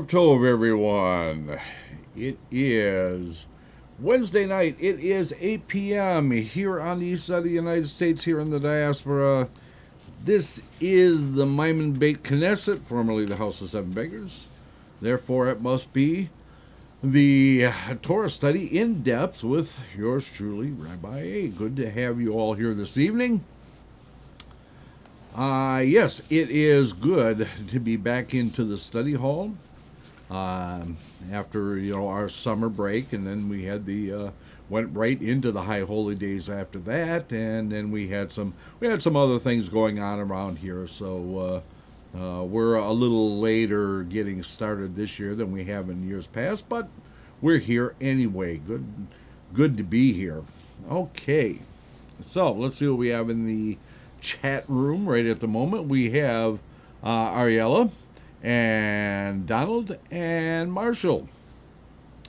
Erev Tov, everyone. It is Wednesday night. It is 8 p.m. here on the east side of the United States, here in the diaspora. This is the Maimon Beit Knesset, formerly the House of Seven Beggars. Therefore, it must be the Torah study in depth with yours truly, Rabbi A. Good to have you all here this evening. Yes, it is good to be back into the study hall after our summer break, and then we had went right into the high holy days after that, and then we had some other things going on around here, so we're a little later getting started this year than we have in years past, but we're here anyway. Good to be here. Okay, so let's see what we have in the chat room right at the moment. We have Ariella and Donald and Marshall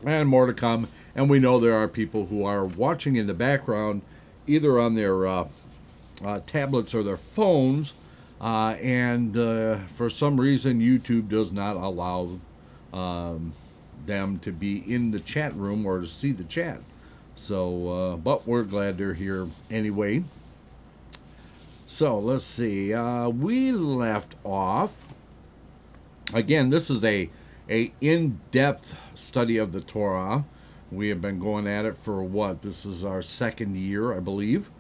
and more to come, and we know there are people who are watching in the background either on their tablets or their phones, and for some reason YouTube does not allow them to be in the chat room or to see the chat, so but we're glad they're here anyway. So let's see. We left off. Again, this is a in-depth study of the Torah. We have been going at it for what? This is our second year, I believe,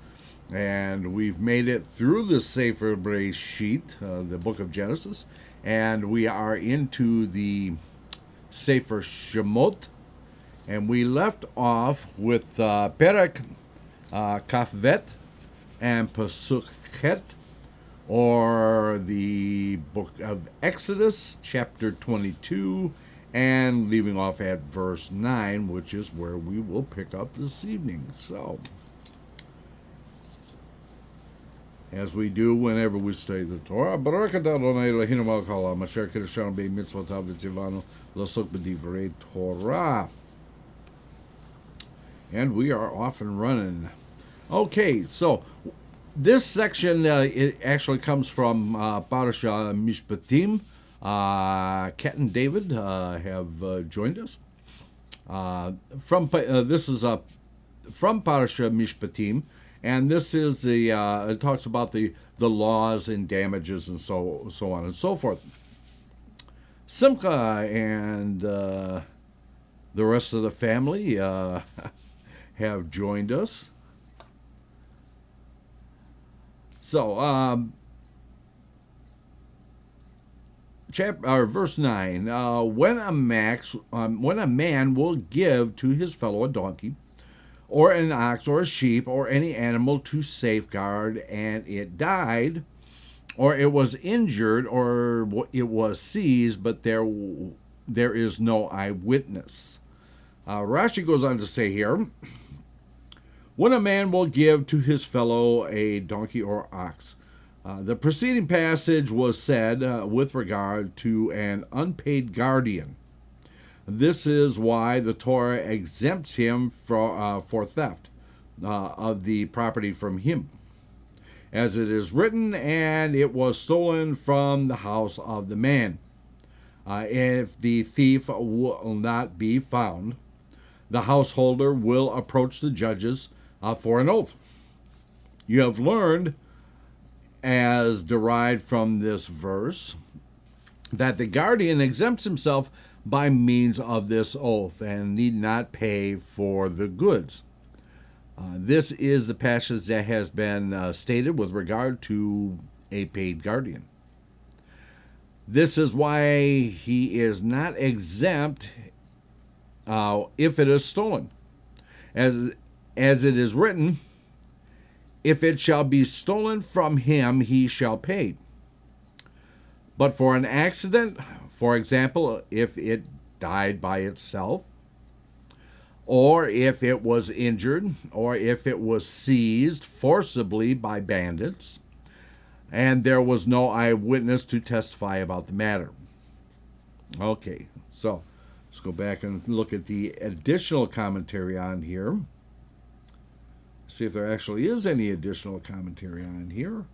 and we've made it through the Sefer Bereshit, the book of Genesis, and we are into the Sefer Shemot, and we left off with Perek Kafvet and Pasuk Chet, or the book of Exodus, chapter 22, and leaving off at verse 9, which is where we will pick up this evening. So, as we do whenever we study the Torah, Baruch atah Adonai Eloheinu melech haolam, asher kiddushanu b'mitzvotav v'tzivanu l'asok b'divrei Torah. And we are off and running. Okay, so this section it actually comes from Parasha Mishpatim. Kat and David have joined us. This is from Parasha Mishpatim, and this is it talks about the laws and damages and so on and so forth. Simcha and the rest of the family have joined us. So, verse 9, when a man will give to his fellow a donkey, or an ox, or a sheep, or any animal to safeguard, and it died, or it was injured, or it was seized, but there is no eyewitness. Rashi goes on to say here, when a man will give to his fellow a donkey or ox. The preceding passage was said with regard to an unpaid guardian. This is why the Torah exempts him for theft of the property from him. As it is written, and it was stolen from the house of the man. If the thief will not be found, the householder will approach the judges for an oath. You have learned, as derived from this verse, that the guardian exempts himself by means of this oath and need not pay for the goods. This is the passage that has been stated with regard to a paid guardian. This is why he is not exempt if it is stolen. As it is written, if it shall be stolen from him, he shall pay. But for an accident, for example, if it died by itself, or if it was injured, or if it was seized forcibly by bandits, and there was no eyewitness to testify about the matter. Okay, so let's go back and look at the additional commentary on here. See if there actually is any additional commentary on here.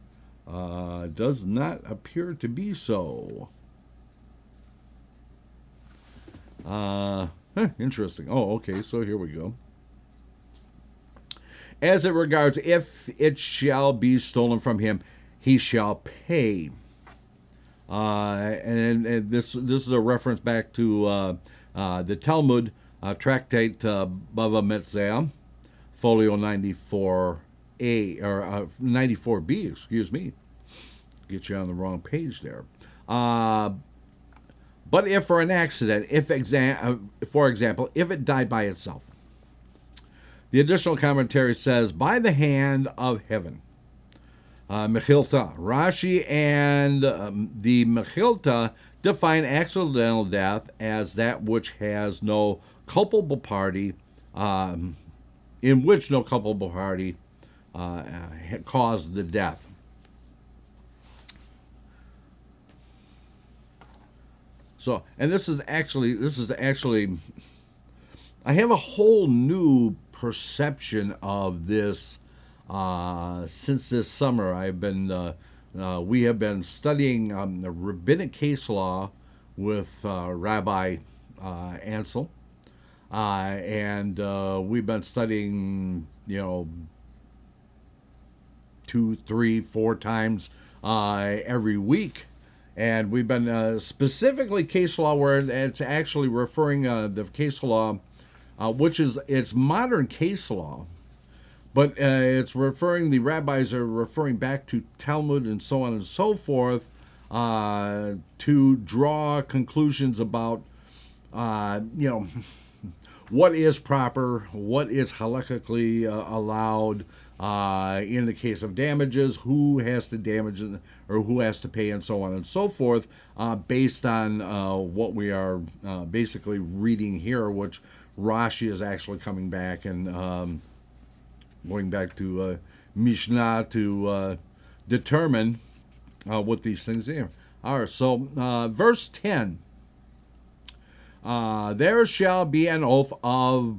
Does not appear to be so. Interesting. Oh, okay, so here we go. As it regards, if it shall be stolen from him, he shall pay. And this is a reference back to the Talmud tractate Bava Metzia, folio 94A or 94B. Excuse me. Get you on the wrong page there. But if for an accident, for example, if it died by itself, the additional commentary says, by the hand of heaven. Mechilta. Rashi and the Mechilta define accidental death as that which has no culpable party, in which no culpable party caused the death. So, and this is actually, I have a whole new perception of this since this summer. We have been studying the rabbinic case law with Rabbi Ansel, and we've been studying, 2, 3, 4 times every week. And we've been specifically case law where it's actually referring the case law, which is it's modern case law, but it's referring, the rabbis are referring back to Talmud and so on and so forth to draw conclusions about, what is proper, what is halakhically allowed in the case of damages, who has to damage or who has to pay, and so on and so forth, based on what we are basically reading here, which Rashi is actually coming back and going back to Mishnah to determine what these things are. All right, so verse 10. There shall be an oath of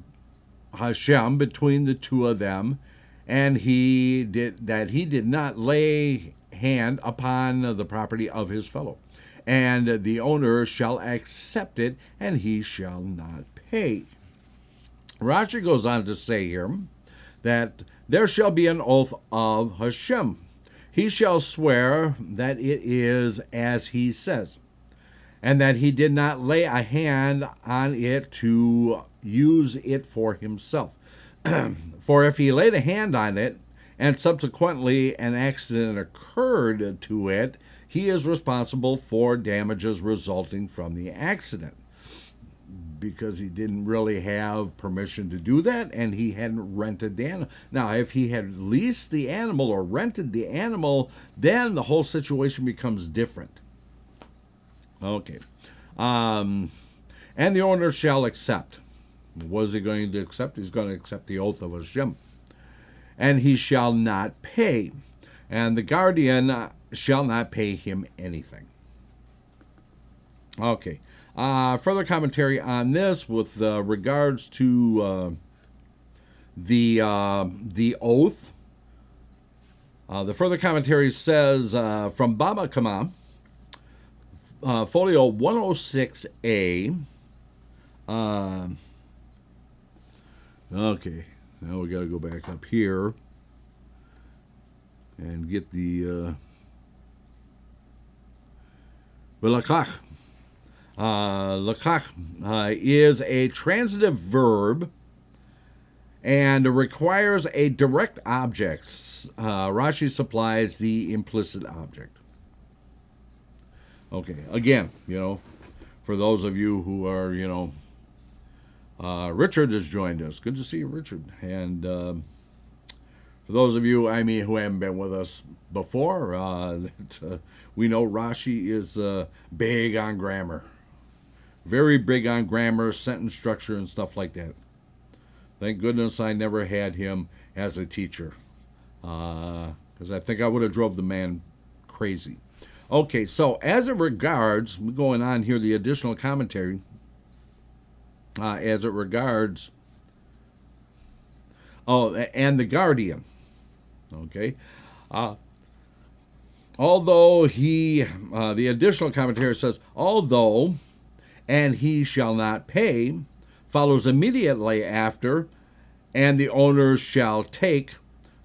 Hashem between the two of them, and he did not lay hand upon the property of his fellow, and the owner shall accept it, and he shall not pay. Rashi goes on to say here that there shall be an oath of Hashem. He shall swear that it is as he says, and that he did not lay a hand on it to use it for himself. For if he laid a hand on it, and subsequently an accident occurred to it, he is responsible for damages resulting from the accident, because he didn't really have permission to do that, and he hadn't rented the animal. Now, if he had leased the animal or rented the animal, then the whole situation becomes different. Okay. And the owner shall accept. What is he going to accept? He's going to accept the oath of Hashem. And he shall not pay. And the guardian shall not pay him anything. Okay. Further commentary on this with regards to the oath. The further commentary says from Baba Kama, folio 106A. Okay, now we got to go back up here and get the Lakach. Lakach is a transitive verb and requires a direct object. Rashi supplies the implicit object. Okay, again, for those of you who are, Richard has joined us. Good to see you, Richard. And for those of you, who haven't been with us before, we know Rashi is big on grammar. Very big on grammar, sentence structure, and stuff like that. Thank goodness I never had him as a teacher, because I think I would have drove the man crazy. Okay, so as it regards, going on here, the additional commentary, as it regards, and the guardian, okay, although the additional commentary says, although and he shall not pay, follows immediately after, and the owner shall take.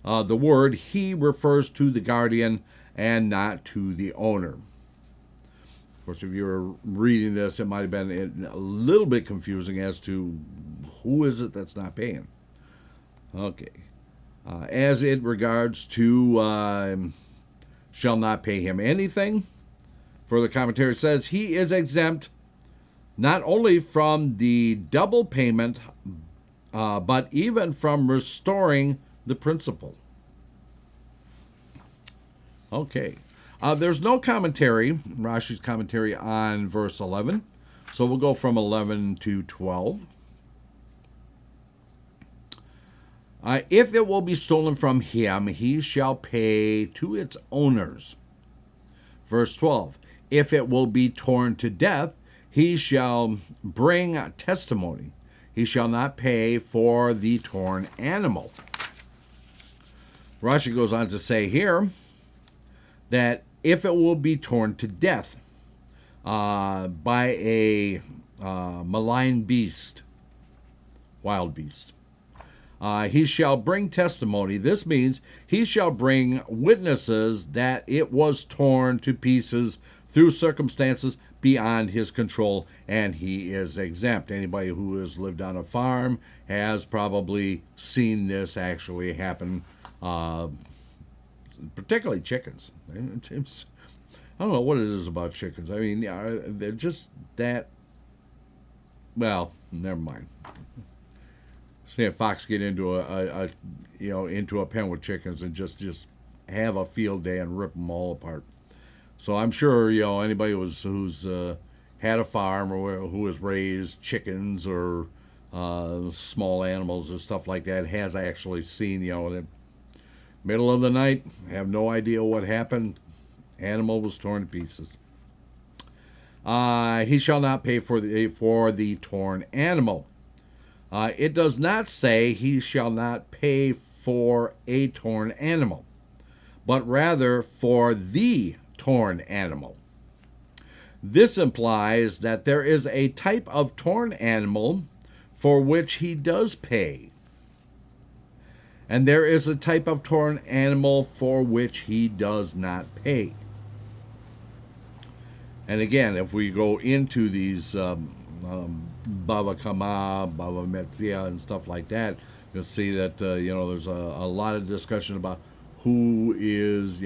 The word he refers to the guardian and not to the owner. Of course, if you were reading this, it might have been a little bit confusing as to who is it that's not paying. Okay. As it regards to shall not pay him anything, further commentary says he is exempt not only from the double payment, but even from restoring the principal. Okay. There's no commentary, Rashi's commentary on verse 11. So we'll go from 11 to 12. If it will be stolen from him, he shall pay to its owners. Verse 12. If it will be torn to death, he shall bring testimony. He shall not pay for the torn animal. Rashi goes on to say here that if it will be torn to death by a malign beast, wild beast, he shall bring testimony. This means he shall bring witnesses that it was torn to pieces through circumstances beyond his control, and he is exempt. Anybody who has lived on a farm has probably seen this actually happen, particularly chickens. I don't know what it is about chickens. I mean, they're just that, well, never mind. See a fox get into into a pen with chickens and just have a field day and rip them all apart. So I'm sure anybody who's had a farm or who has raised chickens or small animals or stuff like that has actually seen the middle of the night, have no idea what happened. Animal was torn to pieces. He shall not pay for the torn animal. It does not say he shall not pay for a torn animal, but rather for the torn animal. This implies that there is a type of torn animal for which he does pay, and there is a type of torn animal for which he does not pay. And again, if we go into these Bava Kama, Bava Metzia, and stuff like that, you'll see that there's a lot of discussion about who is,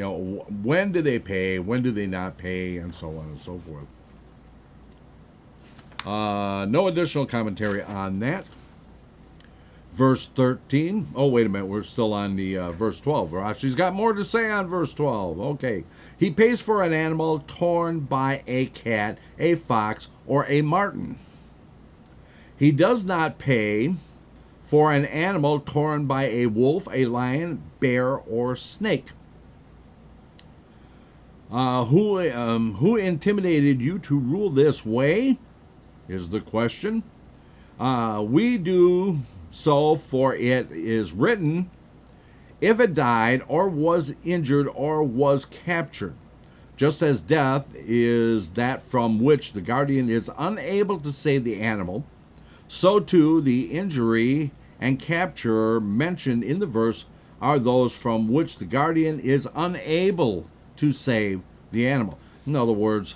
when do they pay, when do they not pay, and so on and so forth. No additional commentary on that. Verse 13. Oh, wait a minute. We're still on the verse 12. Rashi's got more to say on verse 12. Okay. He pays for an animal torn by a cat, a fox, or a marten. He does not pay for an animal torn by a wolf, a lion, bear, or snake. Who intimidated you to rule this way? Is the question. We do so, for it is written, if it died, or was injured, or was captured. Just as death is that from which the guardian is unable to save the animal, so too the injury and capture mentioned in the verse are those from which the guardian is unable to save the animal. In other words,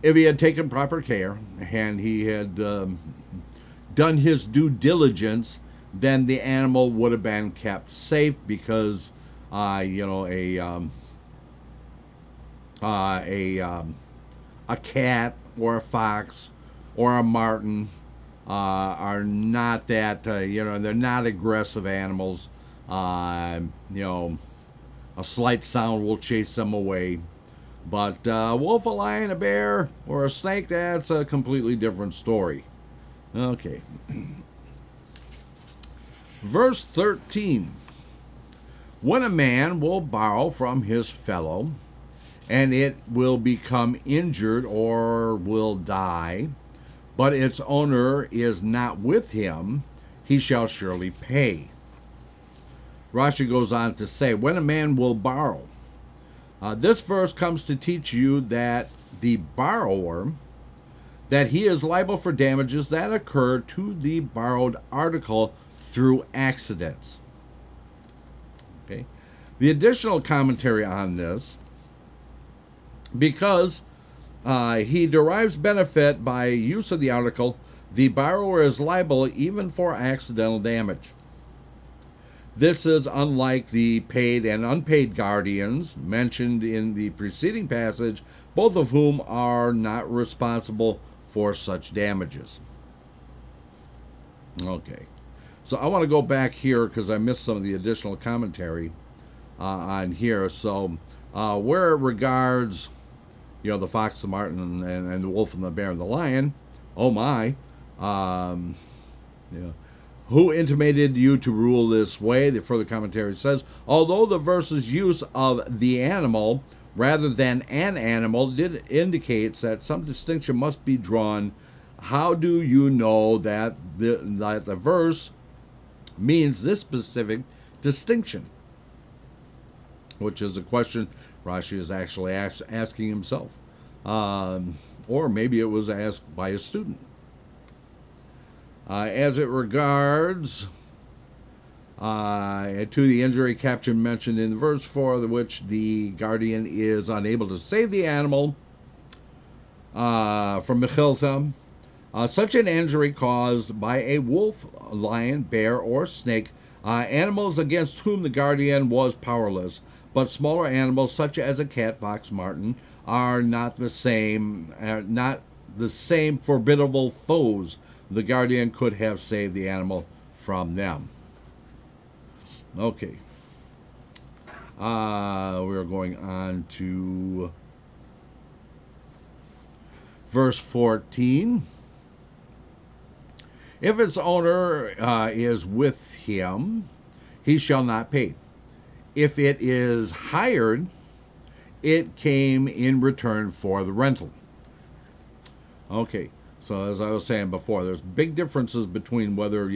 if he had taken proper care and he had done his due diligence, then the animal would have been kept safe because, a cat or a fox or a marten are not that, they're not aggressive animals. A slight sound will chase them away. But a wolf, a lion, a bear, or a snake, that's a completely different story. Okay. Verse 13. When a man will borrow from his fellow, and it will become injured or will die, but its owner is not with him, he shall surely pay. Rashi goes on to say, when a man will borrow. This verse comes to teach you that the borrower, that he is liable for damages that occur to the borrowed article through accidents. Okay. The additional commentary on this, because he derives benefit by use of the article, the borrower is liable even for accidental damage. This is unlike the paid and unpaid guardians mentioned in the preceding passage, both of whom are not responsible for such damages. Okay, so I want to go back here because I missed some of the additional commentary on here. So where it regards, the fox, the marten, and the wolf, and the bear, and the lion, oh my, who intimated you to rule this way? The further commentary says, although the verse's use of the animal rather than an animal did indicates that some distinction must be drawn, how do you know that the verse means this specific distinction? Which is a question Rashi is actually asking himself. Or maybe it was asked by a student. As it regards to the injury caption mentioned in verse 4, which the guardian is unable to save the animal from Mechilta, such an injury caused by a wolf, lion, bear, or snake, animals against whom the guardian was powerless, but smaller animals such as a cat, fox, marten, are not the same formidable foes. The guardian could have saved the animal from them. Okay. We're going on to verse 14. If its owner is with him, he shall not pay. If it is hired, it came in return for the rental. Okay. So as I was saying before, there's big differences between whether,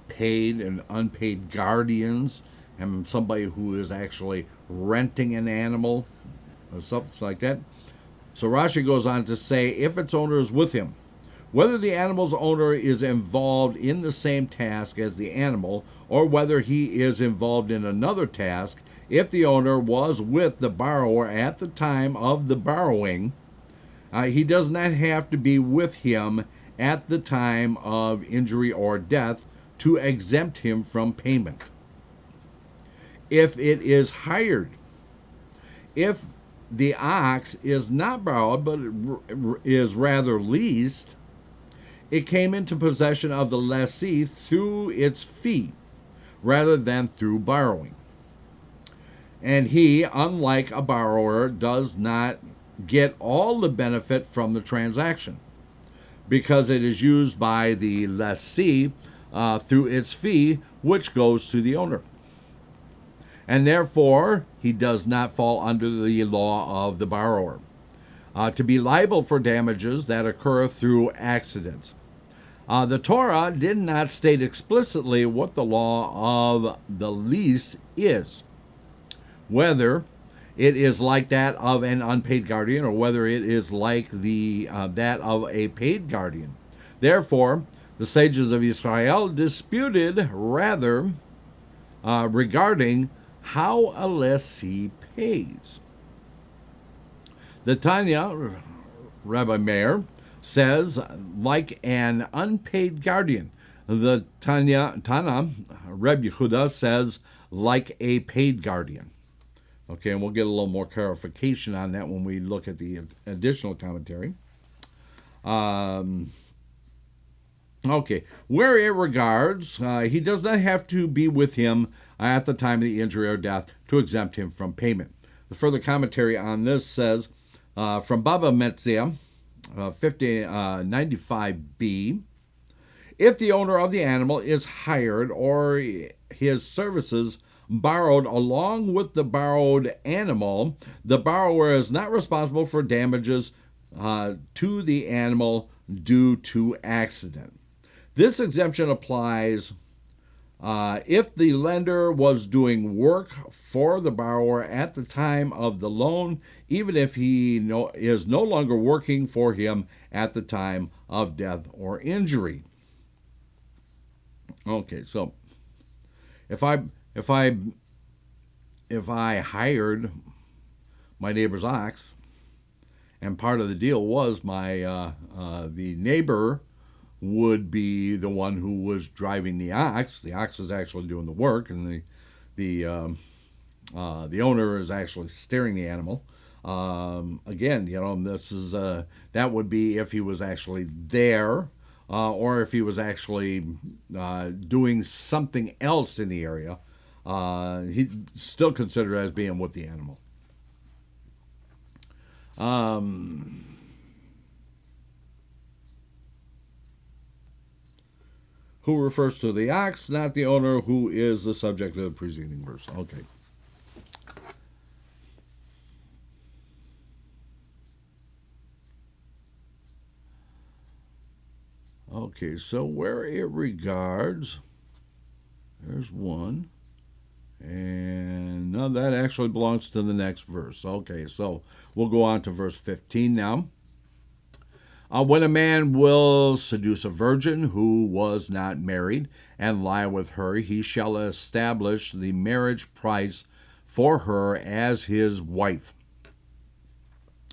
paid and unpaid guardians and somebody who is actually renting an animal or something like that. So Rashi goes on to say, if its owner is with him, whether the animal's owner is involved in the same task as the animal or whether he is involved in another task, if the owner was with the borrower at the time of the borrowing, he does not have to be with him at the time of injury or death to exempt him from payment. If it is hired, if the ox is not borrowed but is rather leased, it came into possession of the lessee through its fee rather than through borrowing. And he, unlike a borrower, does not get all the benefit from the transaction because it is used by the lessee through its fee, which goes to the owner. And therefore, he does not fall under the law of the borrower to be liable for damages that occur through accidents. The Torah did not state explicitly what the law of the lease is, whether it is like that of an unpaid guardian or whether it is like that of a paid guardian. Therefore, the sages of Israel disputed regarding how a lessee pays. The Tanya, Rabbi Meir, says, like an unpaid guardian. The Tana, Rabbi Yehuda, says, like a paid guardian. Okay, and we'll get a little more clarification on that when we look at the additional commentary. Okay, where it regards, he does not have to be with him at the time of the injury or death to exempt him from payment. The further commentary on this says, from Baba Metzia, 5095b, if the owner of the animal is hired or his services borrowed along with the borrowed animal, the borrower is not responsible for damages to the animal due to accident. This exemption applies If the lender was doing work for the borrower at the time of the loan, even if he is no longer working for him at the time of death or injury. Okay, so if I if I if I hired my neighbor's ox, and part of the deal was the neighbor would be the one who was driving the ox. The ox is actually doing the work, and the owner is actually steering the animal. Again, this is that would be if he was actually there, or if he was actually doing something else in the area. He'd still consider it as being with the animal. Who refers to the ox, not the owner, who is the subject of the preceding verse. Okay. Okay, so where it regards, there's one. And no, that actually belongs to the next verse. Okay, so we'll go on to verse 15 now. When a man will seduce a virgin who was not married and lie with her, he shall establish the marriage price for her as his wife.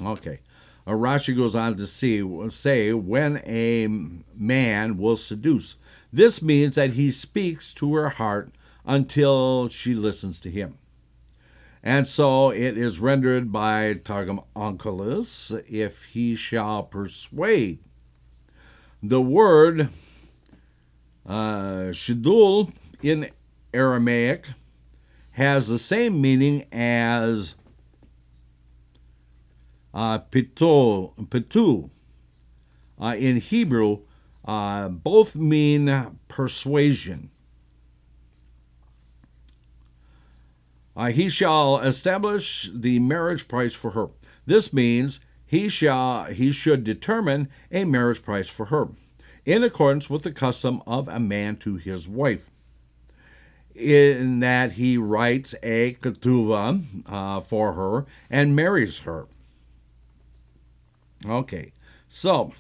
Okay. Rashi goes on to say, when a man will seduce. This means that he speaks to her heart until she listens to him. And so it is rendered by Targum Onkelos, if he shall persuade. The word shidul in Aramaic has the same meaning as pitu. In Hebrew, both mean persuasion. He shall establish the marriage price for her. This means he should determine a marriage price for her, in accordance with the custom of a man to his wife, in that he writes a ketuvah for her and marries her. Okay, so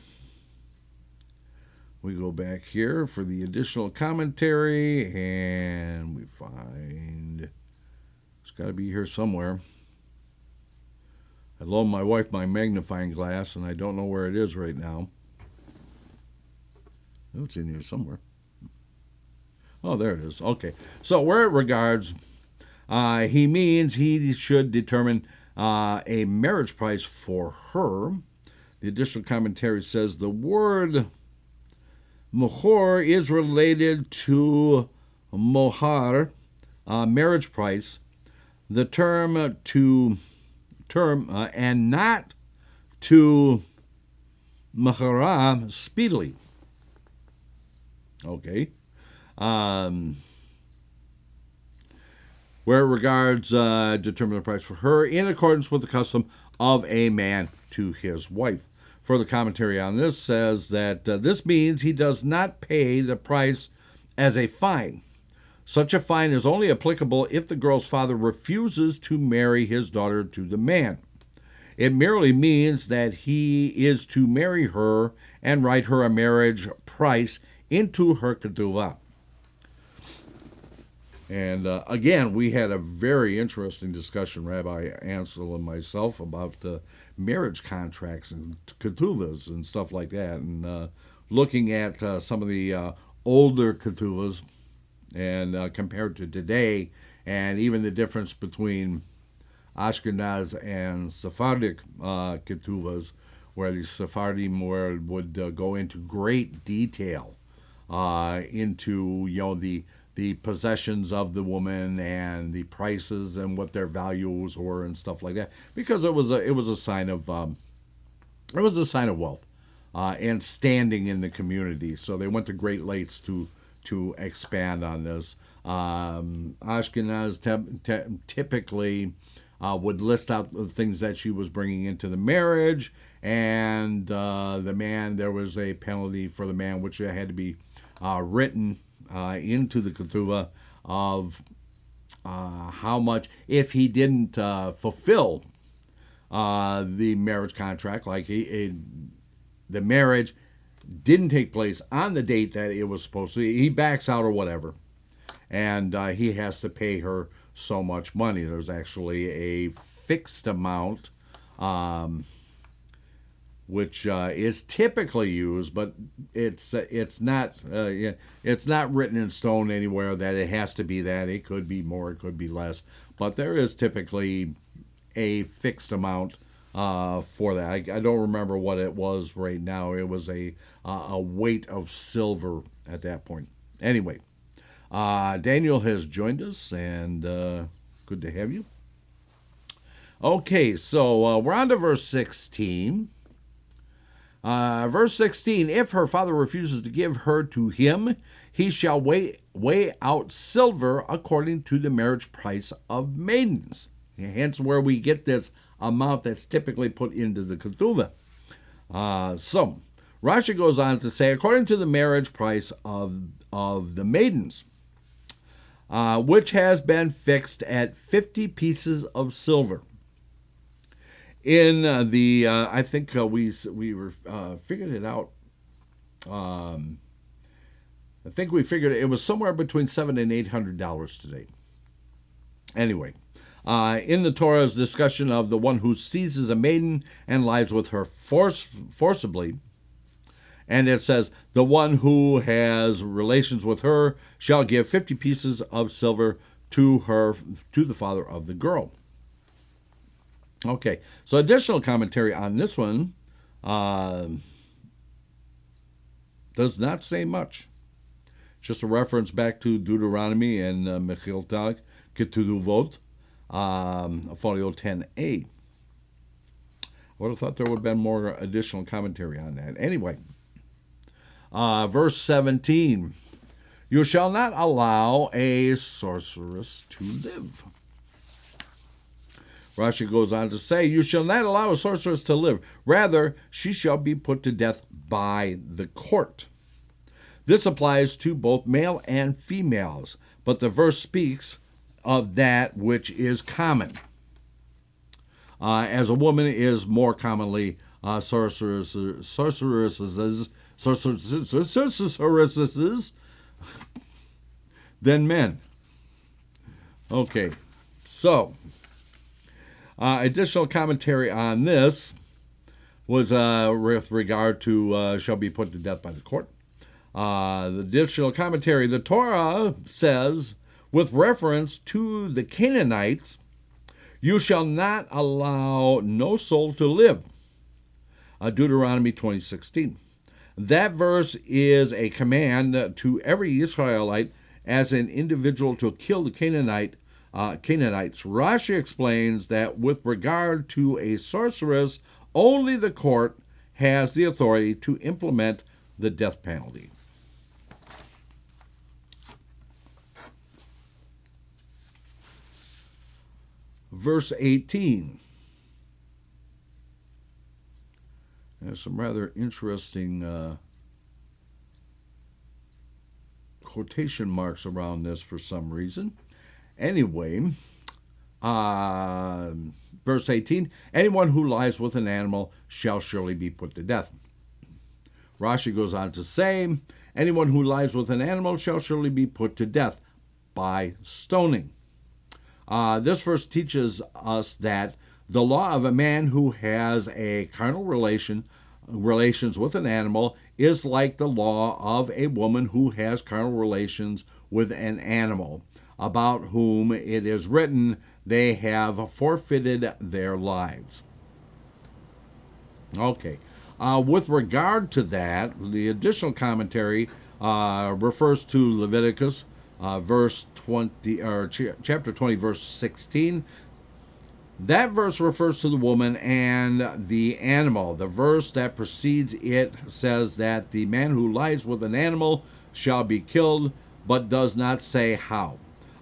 we go back here for the additional commentary, and we find... got to be here somewhere. I loaned my wife my magnifying glass, and I don't know where it is right now. Oh, it's in here somewhere. Oh, there it is. Okay. So where it regards, he means he should determine a marriage price for her. The additional commentary says the word mohor is related to mohar, marriage price, the term and not to mahara, speedily. Okay. Where it regards determine the price for her in accordance with the custom of a man to his wife. Further commentary on this says that this means he does not pay the price as a fine. Such a fine is only applicable if the girl's father refuses to marry his daughter to the man. It merely means that he is to marry her and write her a marriage price into her ketuvah. And again, we had a very interesting discussion, Rabbi Ansel and myself, about marriage contracts and ketuvahs and stuff like that, and looking at some of the older ketuvahs and compared to today, and even the difference between Ashkenaz and Sephardic ketuvahs, where the Sephardim would go into great detail into the possessions of the woman and the prices and what their values were and stuff like that, because it was a sign of wealth and standing in the community. So they went to great lengths to expand on this. Ashkenaz typically would list out the things that she was bringing into the marriage, and the man, there was a penalty for the man, which had to be written into the ketubah of how much, if he didn't fulfill the marriage contract, like the marriage didn't take place on the date that it was supposed to, he backs out or whatever, and he has to pay her so much money. There's actually a fixed amount, which is typically used, but it's not written in stone anywhere that it has to be that. It could be more, it could be less, but there is typically a fixed amount for that. I don't remember what it was right now. It was a weight of silver at that point. Anyway, Daniel has joined us, and good to have you. Okay, so we're on to verse 16. Verse 16, if her father refuses to give her to him, he shall weigh out silver according to the marriage price of maidens. Hence where we get this amount that's typically put into the ketubah. So Rashi goes on to say, according to the marriage price of the maidens, which has been fixed at 50 pieces of silver. In I think we figured it out. I think we figured it was somewhere between $700 and $800 today. Anyway, in the Torah's discussion of the one who seizes a maiden and lies with her forcibly, and it says, the one who has relations with her shall give 50 pieces of silver to the father of the girl. Okay, so additional commentary on this one does not say much. Just a reference back to Deuteronomy and Mechilta Ketuvot, folio 10a. I would have thought there would have been more additional commentary on that. Anyway, verse 17, you shall not allow a sorceress to live. Rashi goes on to say, you shall not allow a sorceress to live. Rather, she shall be put to death by the court. This applies to both male and females, but the verse speaks of that which is common. As a woman is more commonly sorceresses than men. Okay, so additional commentary on this was with regard to shall be put to death by the court. The additional commentary, the Torah says, with reference to the Canaanites, you shall not allow no soul to live. Deuteronomy 20:16. That verse is a command to every Israelite as an individual to kill the Canaanites. Rashi explains that with regard to a sorceress, only the court has the authority to implement the death penalty. Verse 18. There's some rather interesting quotation marks around this for some reason. Anyway, verse 18, anyone who lies with an animal shall surely be put to death. Rashi goes on to say, anyone who lies with an animal shall surely be put to death by stoning. This verse teaches us that the law of a man who has a carnal relations with an animal is like the law of a woman who has carnal relations with an animal, about whom it is written, they have forfeited their lives. Okay. With regard to that, the additional commentary refers to Leviticus verse 20, or chapter 20, verse 16. That verse refers to the woman and the animal. The verse that precedes it says that the man who lies with an animal shall be killed, but does not say how.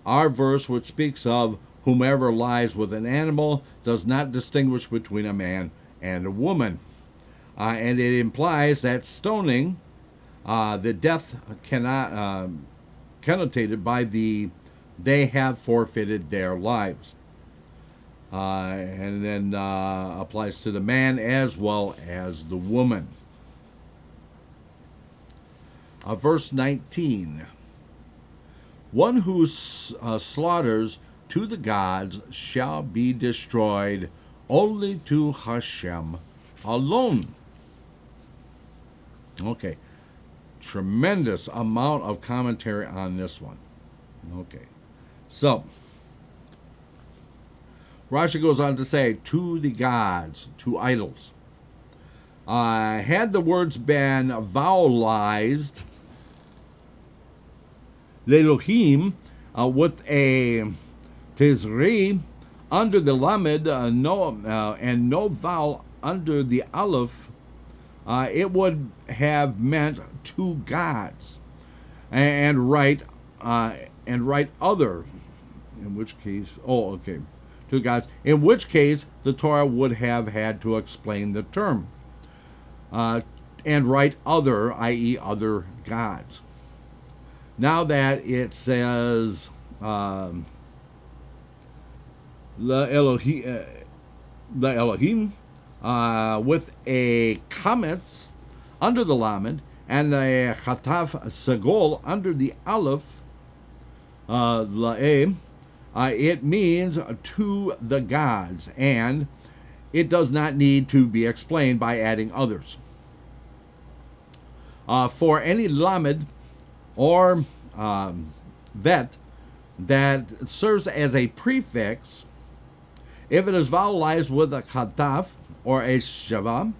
Our verse, which speaks of whomever lies with an animal, does not distinguish between a man and a woman. And it implies that stoning, the death cannot, connotated by they have forfeited their lives. And then applies to the man as well as the woman. Verse 19. One who slaughters to the gods shall be destroyed, only to Hashem alone. Okay. Tremendous amount of commentary on this one. Okay. So, Rashi goes on to say, to the gods, to idols. Had the words been vowelized, Lelohim, with a Tizri under the Lamed, and no vowel under the Aleph, it would have meant two gods, and write other, in which case, two gods, in which case the Torah would have had to explain the term, and write other, i.e. other gods. Now that it says La Elohim with a comments under the Lamed and a Chataf Sagol under the Aleph, La'e, it means to the gods, and it does not need to be explained by adding others. For any Lamed or vet that serves as a prefix, if it is vowelized with a Chataf or a Shava,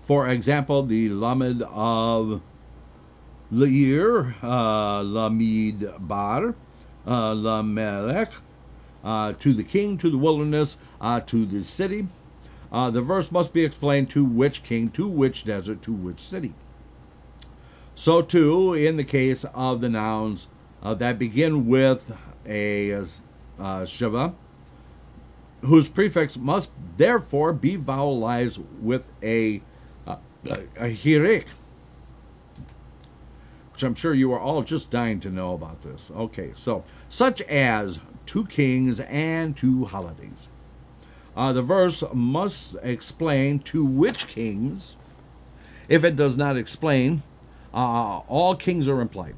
for example, the Lamed of Leir, Lamid Bar, Lamelech, to the king, to the wilderness, to the city. The verse must be explained to which king, to which desert, to which city. So too, in the case of the nouns that begin with a Shiva, whose prefix must therefore be vowelized with a Hirik, which I'm sure you are all just dying to know about this. Okay, so, such as two kings and two holidays. The verse must explain to which kings. If it does not explain, all kings are implied.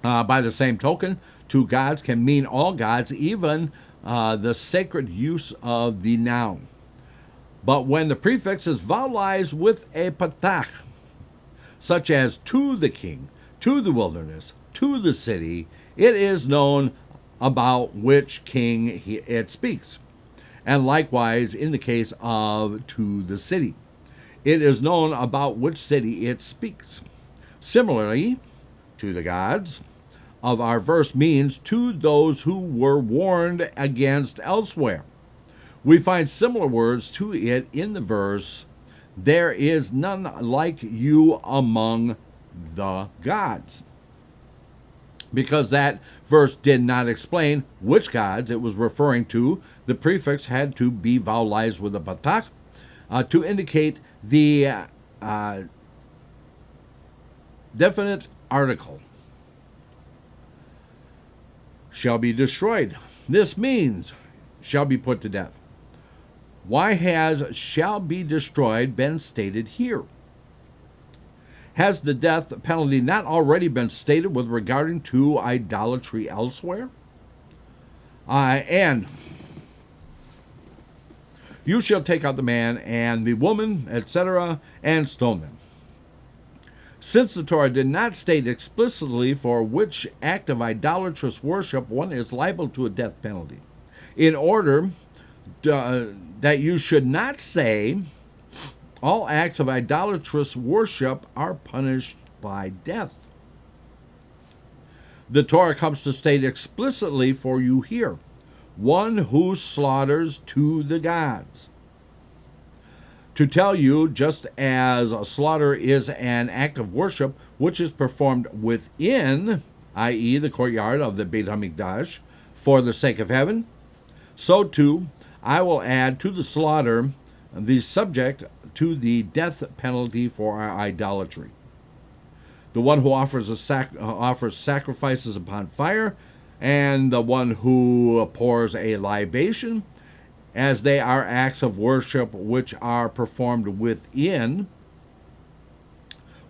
By the same token, two gods can mean all gods, even the sacred use of the noun. But when the prefix is vowelized with a patach, such as to the king, to the wilderness, to the city, it is known about which king it speaks. And likewise, in the case of to the city, it is known about which city it speaks. Similarly, to the gods of our verse means to those who were warned against elsewhere. We find similar words to it in the verse, there is none like you among the gods. Because that verse did not explain which gods it was referring to, the prefix had to be vowelized with a patach to indicate the definite article. Shall be destroyed. This means shall be put to death. Why has shall be destroyed been stated here? Has the death penalty not already been stated with regarding to idolatry elsewhere? And you shall take out the man and the woman, etc., and stone them. Since the Torah did not state explicitly for which act of idolatrous worship one is liable to a death penalty, in order that you should not say all acts of idolatrous worship are punished by death, the Torah comes to state explicitly for you here, one who slaughters to the gods. To tell you, just as a slaughter is an act of worship which is performed within, i.e. the courtyard of the Beit HaMikdash, for the sake of heaven, so too I will add to the slaughter the subject to the death penalty for idolatry. The one who offers sacrifices upon fire, and the one who pours a libation, as they are acts of worship which are performed within,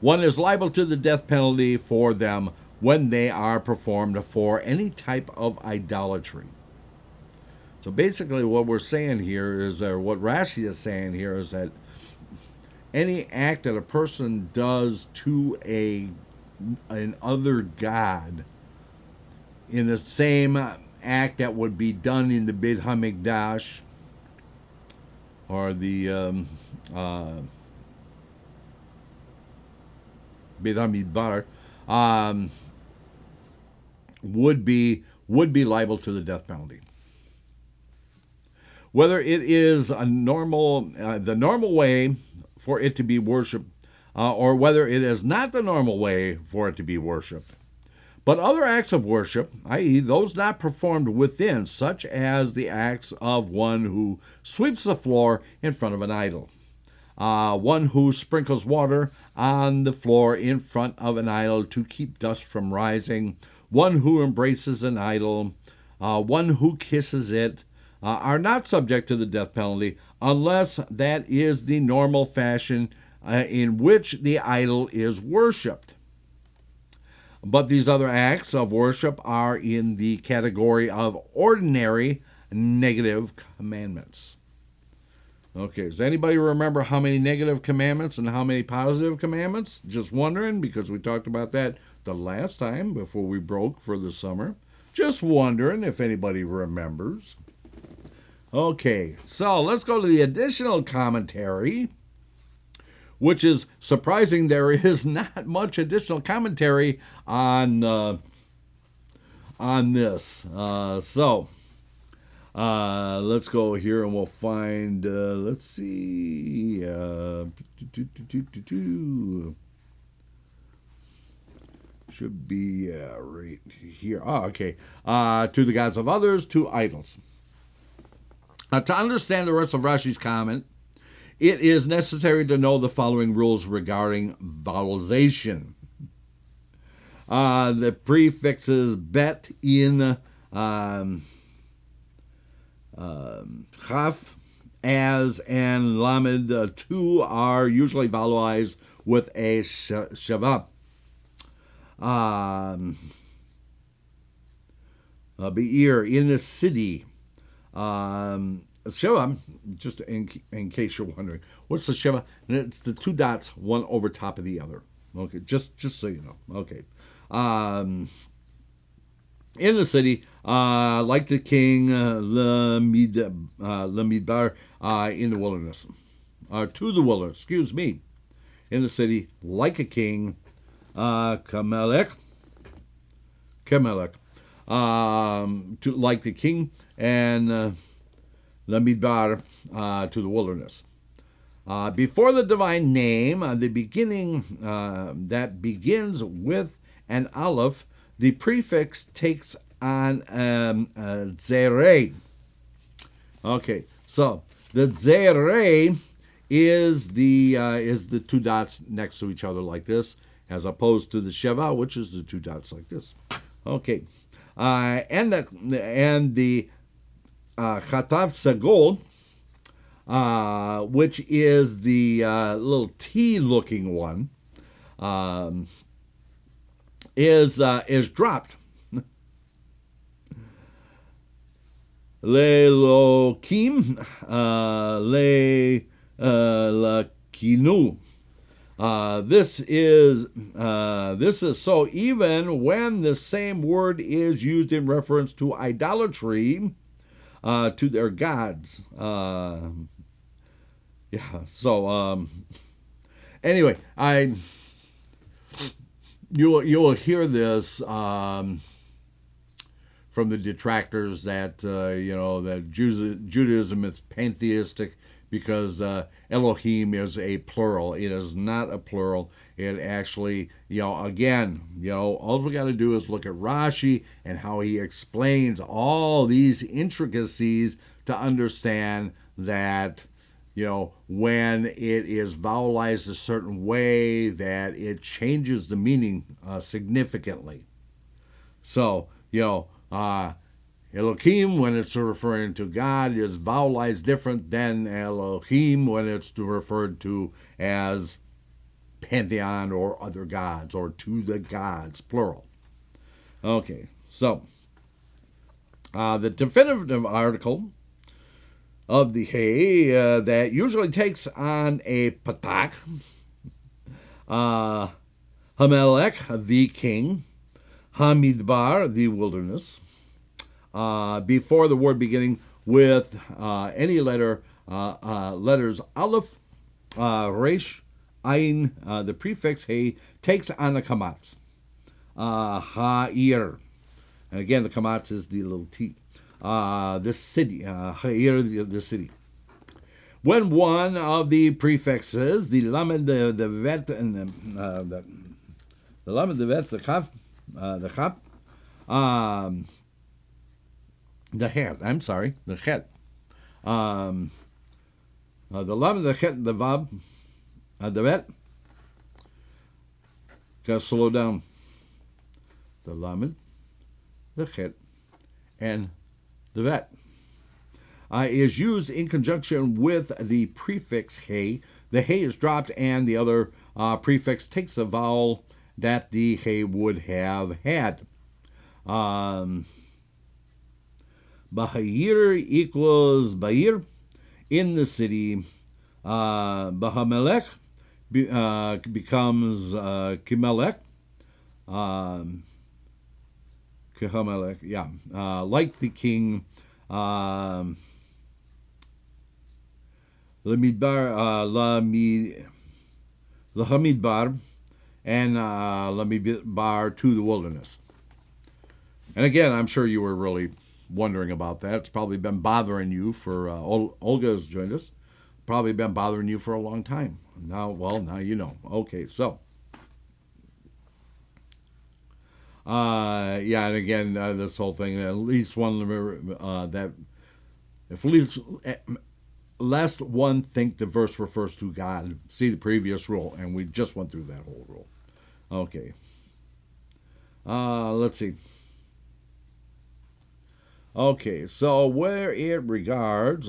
one is liable to the death penalty for them when they are performed for any type of idolatry. So basically what we're saying here is, or what Rashi is saying here, is that any act that a person does to an other god, in the same act that would be done in the Beit HaMikdash or the Beit HaMidbar, would be liable to the death penalty. Whether it is the normal way for it to be worshipped, or whether it is not the normal way for it to be worshipped. But other acts of worship, i.e., those not performed within, such as the acts of one who sweeps the floor in front of an idol, one who sprinkles water on the floor in front of an idol to keep dust from rising, one who embraces an idol, one who kisses it, are not subject to the death penalty unless that is the normal fashion in which the idol is worshipped. But these other acts of worship are in the category of ordinary negative commandments. Okay, does anybody remember how many negative commandments and how many positive commandments? Just wondering, because we talked about that the last time before we broke for the summer. Just wondering if anybody remembers. Okay, so let's go to the additional commentary, which is surprising. There is not much additional commentary on this. Let's go here and we'll find, let's see, should be right here. Oh, okay. To the gods of others, to idols. To understand the rest of Rashi's comment, it is necessary to know the following rules regarding vowelization. The prefixes bet in chaf, as, and lamed, two are usually vowelized with a shava. Be'ir, in the city. Sheva, just in case you're wondering, what's the Sheva? And it's the two dots, one over top of the other. Okay, just so you know. Okay. In the city, like the king, Lemidbar, in the wilderness. To the wilderness, excuse me. In the city, like a king, Kamelech, like the king, and Lemidbar, to the wilderness. Before the divine name, the beginning that begins with an Aleph, the prefix takes on Zerei. Okay, so the Zerei is the two dots next to each other like this, as opposed to the Sheva, which is the two dots like this. Okay, and the Chatav Sagol, which is the little T-looking one, is dropped. Lelokim, lakinu. This is so even when the same word is used in reference to idolatry, to their gods. Anyway, you will hear this from the detractors that that Judaism is pantheistic because Elohim is a plural. It is not a plural. It actually, again, all we got to do is look at Rashi and how he explains all these intricacies to understand that when it is vowelized a certain way that it changes the meaning significantly. So, Elohim, when it's referring to God, is vowelized different than Elohim when it's referred to as pantheon or other gods, or to the gods, plural. Okay, so the definitive article of the Hay that usually takes on a patak, Hamelech, the king, Hamidbar, the wilderness, before the word beginning with any letters Aleph, Resh, Ayin, the prefix Hay takes on the kamatz. Ha'ir. And again, the kamatz is the little t. The city, Ha'ir, the city. When one of the prefixes, the lamed, the vet, and the lamed, the vet, the chaf, the het. I'm sorry, the het. The lamed, the het, the vav, the vet. Gotta slow down. The lamed, the het, and the vet. Is used in conjunction with the prefix Hay. The Hay is dropped and the other prefix takes a vowel that the Hay would have had. Bahir equals Bahir, in the city. Bahamelech becomes Kimelech. Kihamelech, yeah. Like the king. Lahamidbar, and Lamidbar, to the wilderness. And again, I'm sure you were really wondering about that. It's probably been bothering you for, Olga has joined us, probably been bothering you for a long time. Now you know. Okay, so. And again, this whole thing, at least one, that, if least, lest one think the verse refers to God, see the previous rule, and we just went through that whole rule. Okay. Let's see. Okay, so where it regards,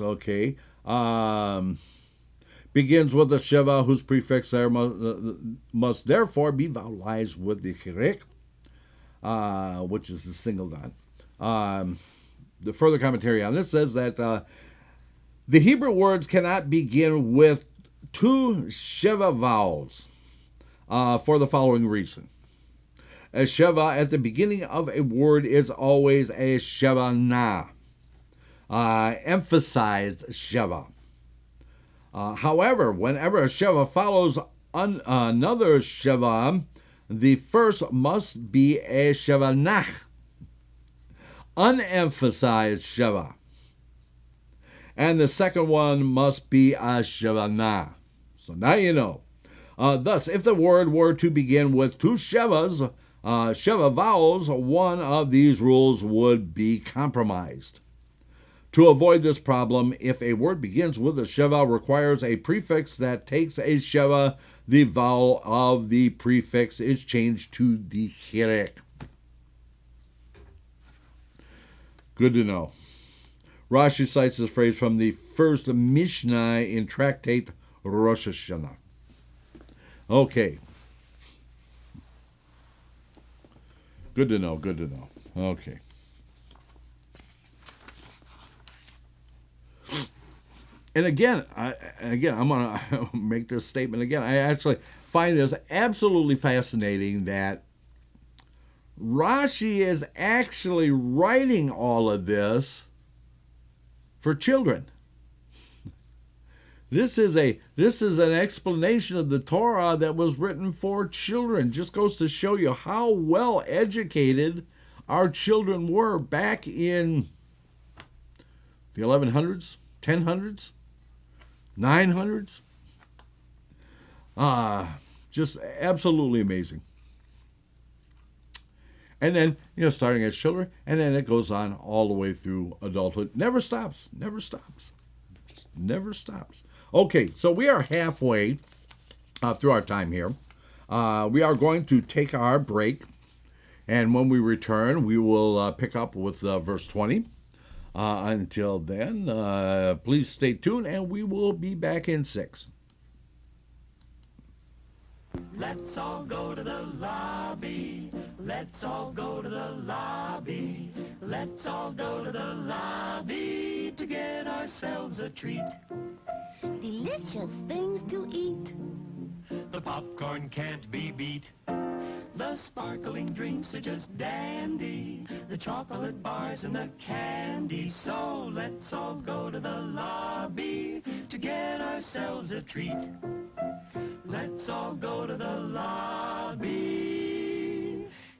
begins with the Sheva, whose prefix there must therefore be vowelized with the Chirek, which is the single dot. The further commentary on this says that the Hebrew words cannot begin with two Sheva vowels for the following reason. A Sheva at the beginning of a word is always a Sheva na, emphasized Sheva. However, whenever a Sheva follows another Sheva, the first must be a Sheva nach, unemphasized Sheva. And the second one must be a Sheva na. So now you know. Thus, if the word were to begin with two Shevas, Sheva vowels, one of these rules would be compromised. To avoid this problem, if a word begins with a Sheva requires a prefix that takes a Sheva, the vowel of the prefix is changed to the Chirek. Good to know. Rashi cites this phrase from the first Mishnah in Tractate Rosh Hashanah. Okay. Good to know, good to know. Okay. And again, I'm going to make this statement again. I actually find this absolutely fascinating that Rashi is actually writing all of this for children. This is an explanation of the Torah that was written for children. Just goes to show you how well educated our children were back in the 1100s, 1000s, 900s. Just absolutely amazing. And then, starting as children, and then it goes on all the way through adulthood. Never stops. Never stops. Just never stops. Okay, so we are halfway through our time here. We are going to take our break, and when we return, we will pick up with verse 20. Until then, please stay tuned, and we will be back in 6. Let's all go to the lobby. Let's all go to the lobby. Let's all go to the lobby to get ourselves a treat. Delicious things to eat. The popcorn can't be beat. The sparkling drinks are just dandy. The chocolate bars and the candy. So let's all go to the lobby to get ourselves a treat. Let's all go to the lobby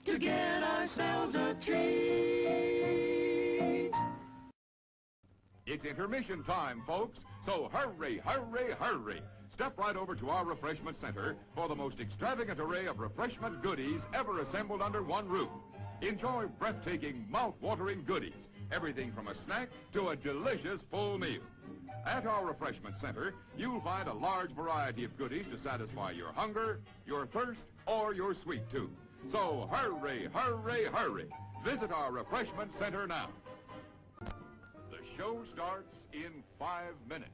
to get ourselves a treat. It's intermission time, folks, so hurry, hurry, hurry. Step right over to our refreshment center for the most extravagant array of refreshment goodies ever assembled under one roof. Enjoy breathtaking, mouth-watering goodies, everything from a snack to a delicious full meal. At our refreshment center, you'll find a large variety of goodies to satisfy your hunger, your thirst, or your sweet tooth. So hurry, hurry, hurry. Visit our refreshment center now. The show starts in 5 minutes.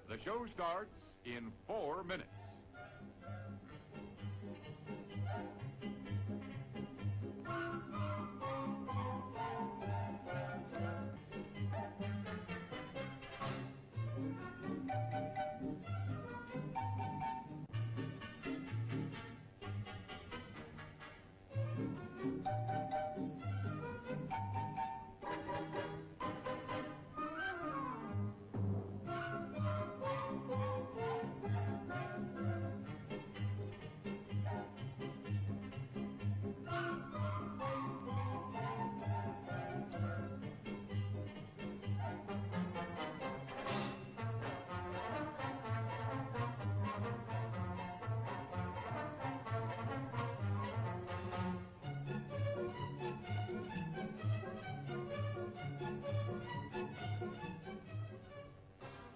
The show starts in 4 minutes.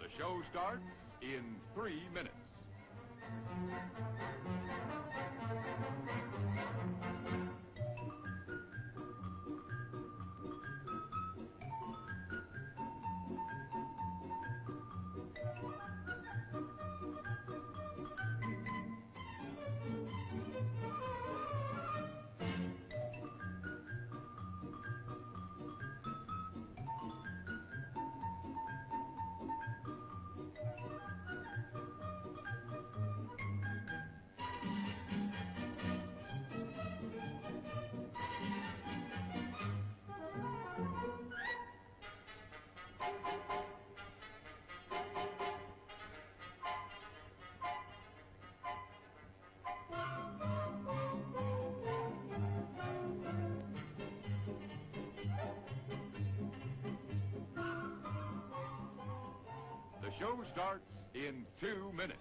The show starts in 3 minutes. The show starts in 2 minutes.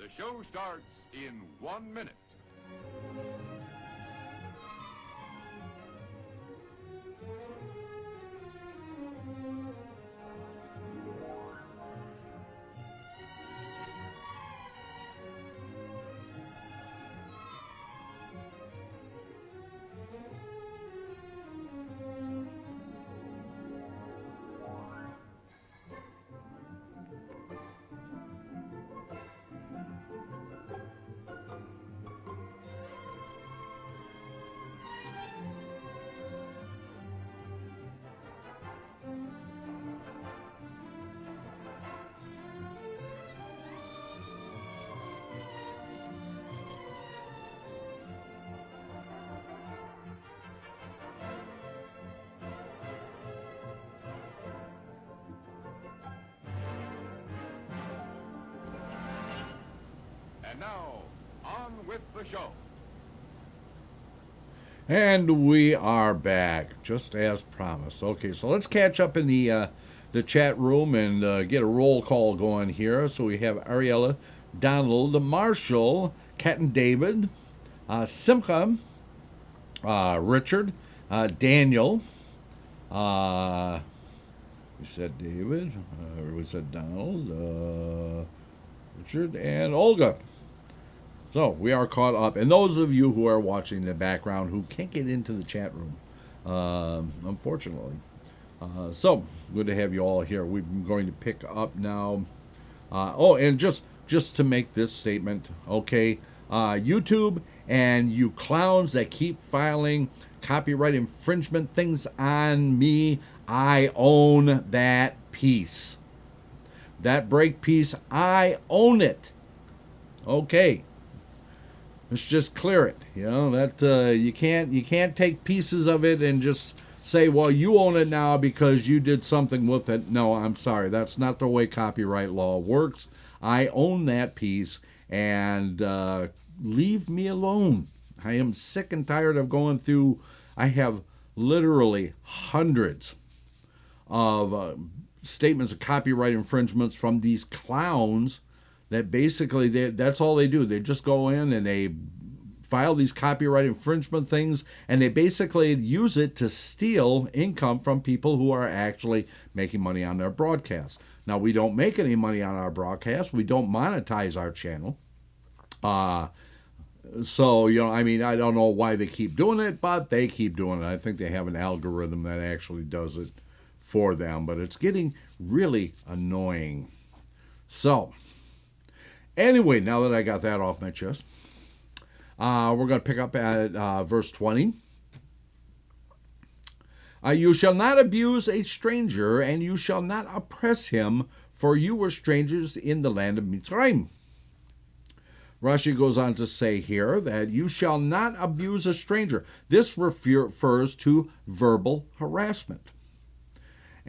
The show starts in 1 minute. And now, on with the show. And we are back, just as promised. Okay, so let's catch up in the chat room and get a roll call going here. So we have Ariella, Donald, Marshall, Cat and David, Simcha, Richard, Daniel. We said David. We said Donald, Richard, and Olga. So we are caught up. And those of you who are watching in the background who can't get into the chat room, unfortunately. So good to have you all here. We're going to pick up now. And just to make this statement, okay, YouTube and you clowns that keep filing copyright infringement things on me, I own that piece. That break piece, I own it. Okay. Let's just clear it. You know, that you can't take pieces of it and just say, well, you own it now because you did something with it. No, I'm sorry. That's not the way copyright law works. I own that piece, and leave me alone. I am sick and tired of going through. I have literally hundreds of statements of copyright infringements from these clowns that basically that's all they do. They just go in and they file these copyright infringement things, and they basically use it to steal income from people who are actually making money on their broadcasts. Now, we don't make any money on our broadcast. We don't monetize our channel. So, you know, I mean, I don't know why they keep doing it, but they keep doing it. I think they have an algorithm that actually does it for them, but it's getting really annoying. So, anyway, now that I got that off my chest, we're going to pick up at verse 20. You shall not abuse a stranger, and you shall not oppress him, for you were strangers in the land of Mitzrayim. Rashi goes on to say here that you shall not abuse a stranger. This refers to verbal harassment.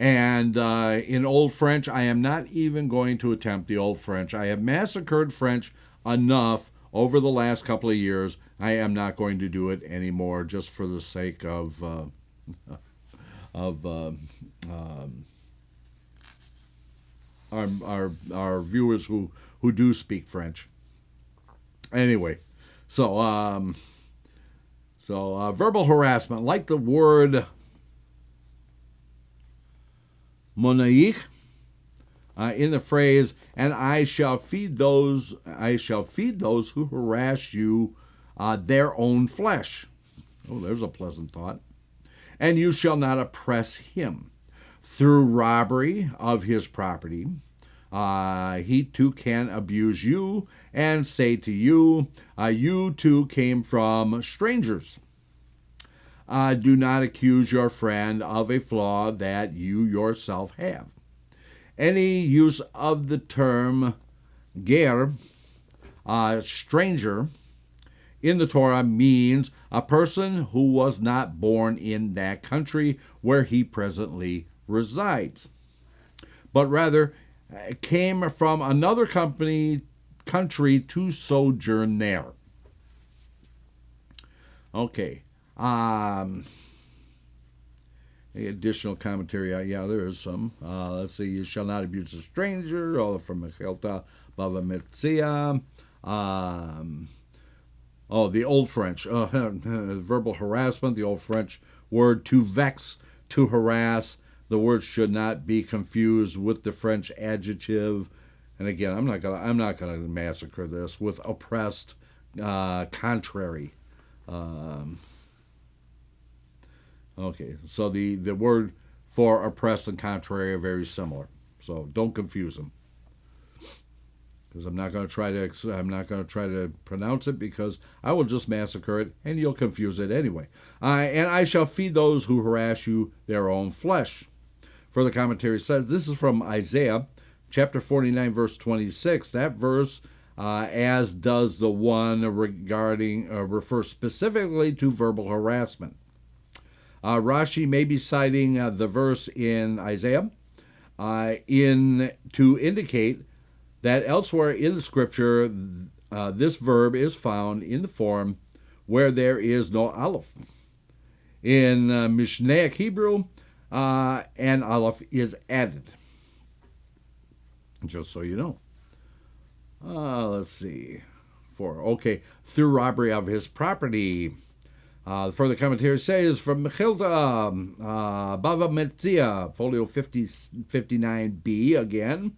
And in Old French, I am not even going to attempt the Old French. I have massacred French enough over the last couple of years. I am not going to do it anymore, just for the sake of our viewers who do speak French. Anyway, so verbal harassment, like the word monaich in the phrase, and I shall feed those who harass you their own flesh. Oh, there's a pleasant thought. And you shall not oppress him through robbery of his property. He too can abuse you and say to you, you too came from strangers. Do not accuse your friend of a flaw that you yourself have. Any use of the term ger, stranger, in the Torah means a person who was not born in that country where he presently resides, but rather came from another country to sojourn there. Okay. Additional commentary. Yeah, there is some. Let's see. You shall not abuse a stranger. All from Mechelta Bava Metzia. The Old French, verbal harassment, the Old French word to vex, to harass. The word should not be confused with the French adjective. And again, I'm not gonna massacre this with oppressed, contrary. Okay, so the word for oppressed and contrary are very similar. So don't confuse them, because I'm not going to try to pronounce it, because I will just massacre it and you'll confuse it anyway. And I shall feed those who harass you their own flesh. Further commentary says this is from Isaiah chapter 49 verse 26. That verse, as does the one regarding refers specifically to verbal harassment. Rashi may be citing the verse in Isaiah to indicate that elsewhere in the scripture this verb is found in the form where there is no Aleph. In Mishnaic Hebrew, an Aleph is added. Just so you know. Let's see. Through robbery of his property. Further commentary says from Mechilta, Bava Metzia, folio 59b again.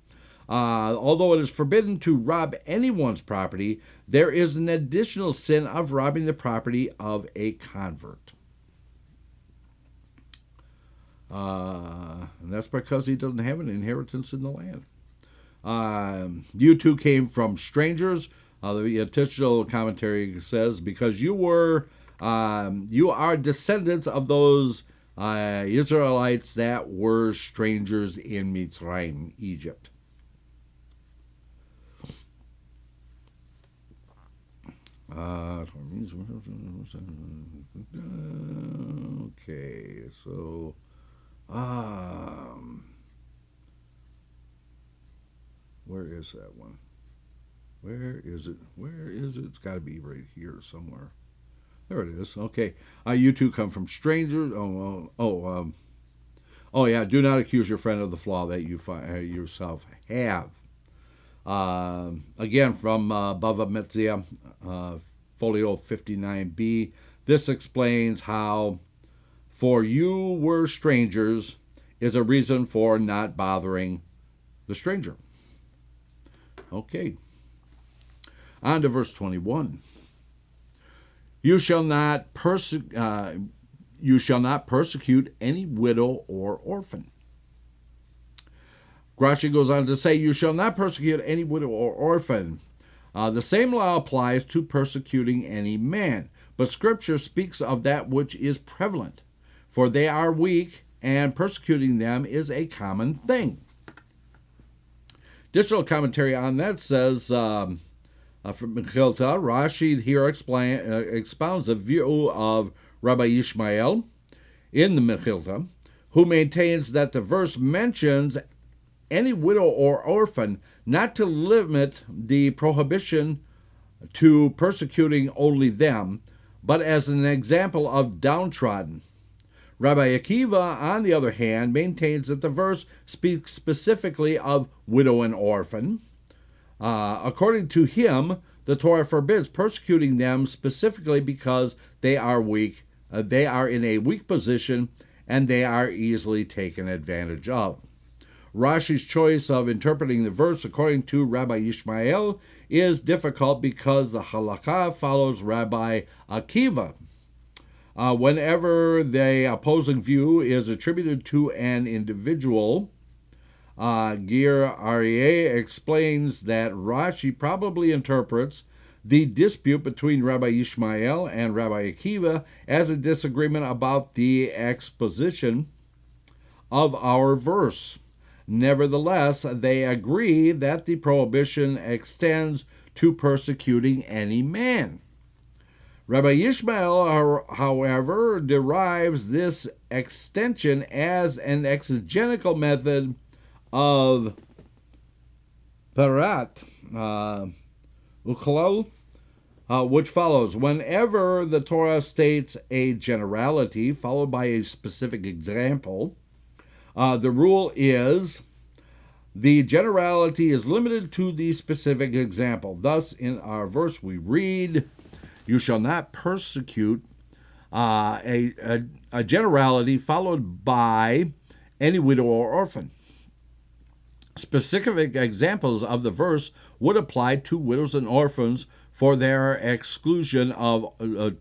Although it is forbidden to rob anyone's property, there is an additional sin of robbing the property of a convert. And that's because he doesn't have an inheritance in the land. You two came from strangers. The additional commentary says, because you are descendants of those Israelites that were strangers in Mitzrayim, Egypt. Okay, so where is that one? Where is it? It's got to be right here somewhere. There it is. Okay. You two come from strangers. Yeah. Do not accuse your friend of the flaw that you yourself have. Again, from Bava Metzia, folio 59b. This explains how "for you were strangers" is a reason for not bothering the stranger. Okay. On to verse 21. You shall not persecute any widow or orphan. Rashi goes on to say, you shall not persecute any widow or orphan. The same law applies to persecuting any man, but Scripture speaks of that which is prevalent, for they are weak, and persecuting them is a common thing. Additional commentary on that says, from Mechilta, Rashi here expounds the view of Rabbi Ishmael in the Mechilta, who maintains that the verse mentions any widow or orphan not to limit the prohibition to persecuting only them, but as an example of downtrodden. Rabbi Akiva, on the other hand, maintains that the verse speaks specifically of widow and orphan. According to him, the Torah forbids persecuting them specifically because they are weak, they are in a weak position, and they are easily taken advantage of. Rashi's choice of interpreting the verse according to Rabbi Ishmael is difficult because the halakha follows Rabbi Akiva. Whenever the opposing view is attributed to an individual, Rabbi Aryel explains that Rashi probably interprets the dispute between Rabbi Ishmael and Rabbi Akiva as a disagreement about the exposition of our verse. Nevertheless, they agree that the prohibition extends to persecuting any man. Rabbi Ishmael, however, derives this extension as an exegetical method of Parat Uchlal, which follows. Whenever the Torah states a generality followed by a specific example, the rule is The generality is limited to the specific example. Thus, in our verse we read, "You shall not persecute," a generality followed by any widow or orphan. Specific examples of the verse would apply to widows and orphans for their exclusion of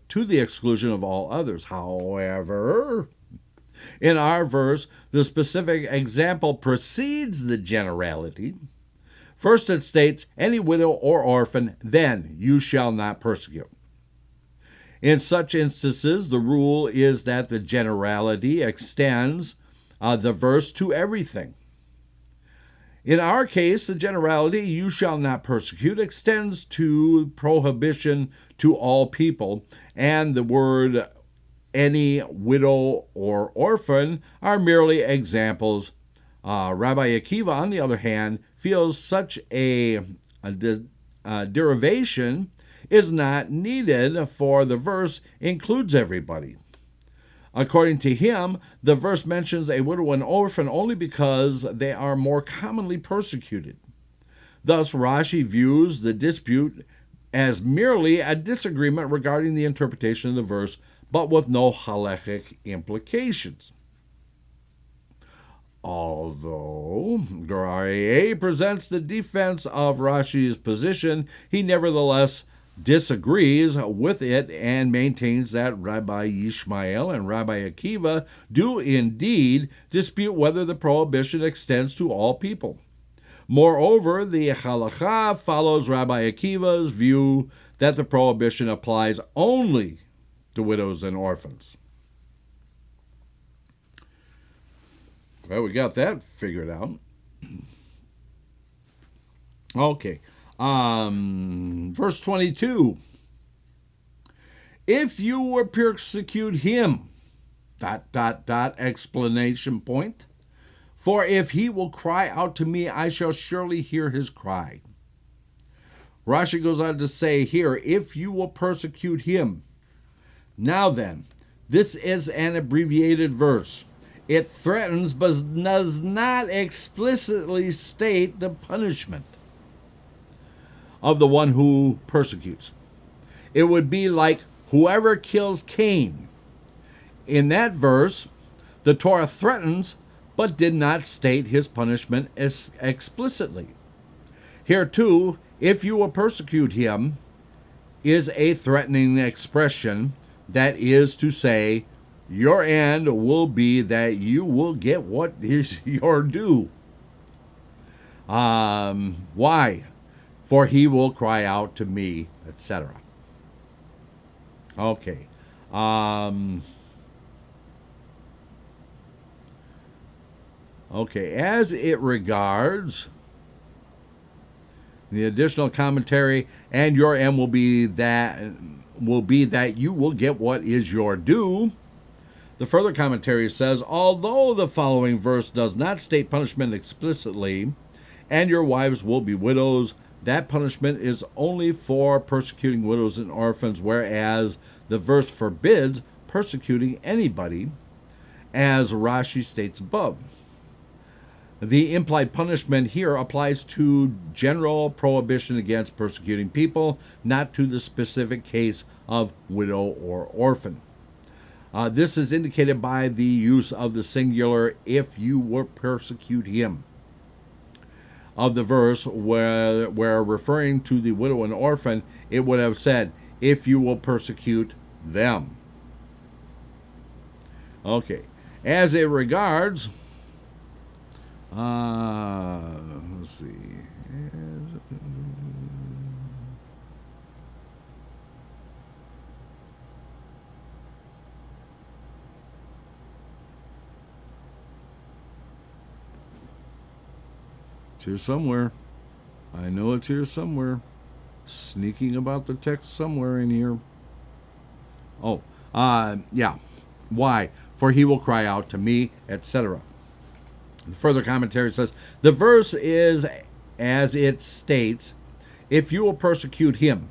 to the exclusion of all others. However, in our verse, the specific example precedes the generality. First it states, "Any widow or orphan, then you shall not persecute." In such instances, the rule is that the generality extends the verse to everything. In our case, the generality, "you shall not persecute," extends to prohibition to all people, and the word "any widow or orphan" are merely examples. Rabbi Akiva, on the other hand, feels such a derivation is not needed, for the verse includes everybody. According to him, the verse mentions a widow and orphan only because they are more commonly persecuted. Thus, Rashi views the dispute as merely a disagreement regarding the interpretation of the verse, but with no halachic implications. Although Aryeh presents the defense of Rashi's position, he nevertheless disagrees with it and maintains that Rabbi Yishmael and Rabbi Akiva do indeed dispute whether the prohibition extends to all people. Moreover, the halakha follows Rabbi Akiva's view that the prohibition applies only to widows and orphans. Well, we got that figured out. Okay. Verse 22. "If you will persecute him, ... exclamation point. For if he will cry out to me, I shall surely hear his cry." Rashi goes on to say here, "if you will persecute him." Now then, this is an abbreviated verse. It threatens but does not explicitly state the punishment of the one who persecutes. It would be like whoever kills Cain. In that verse, the Torah threatens but did not state his punishment explicitly. Here too, "if you will persecute him" is a threatening expression, that is to say, your end will be that you will get what is your due. Why? "For he will cry out to me," etc. Okay. Okay, as it regards the additional commentary, "and your end will be that you will get what is your due," the further commentary says, although the following verse does not state punishment explicitly, "and your wives will be widows," that punishment is only for persecuting widows and orphans, whereas the verse forbids persecuting anybody, as Rashi states above. The implied punishment here applies to general prohibition against persecuting people, not to the specific case of widow or orphan. This is indicated by the use of the singular "if you will persecute him" of the verse, where referring to the widow and orphan, it would have said, "if you will persecute them." Okay. As it regards, let's see. It's here somewhere. I know it's here somewhere. Sneaking about the text somewhere in here. Oh, yeah. Why? "For he will cry out to me," etc. The further commentary says, the verse is, as it states, "if you will persecute him.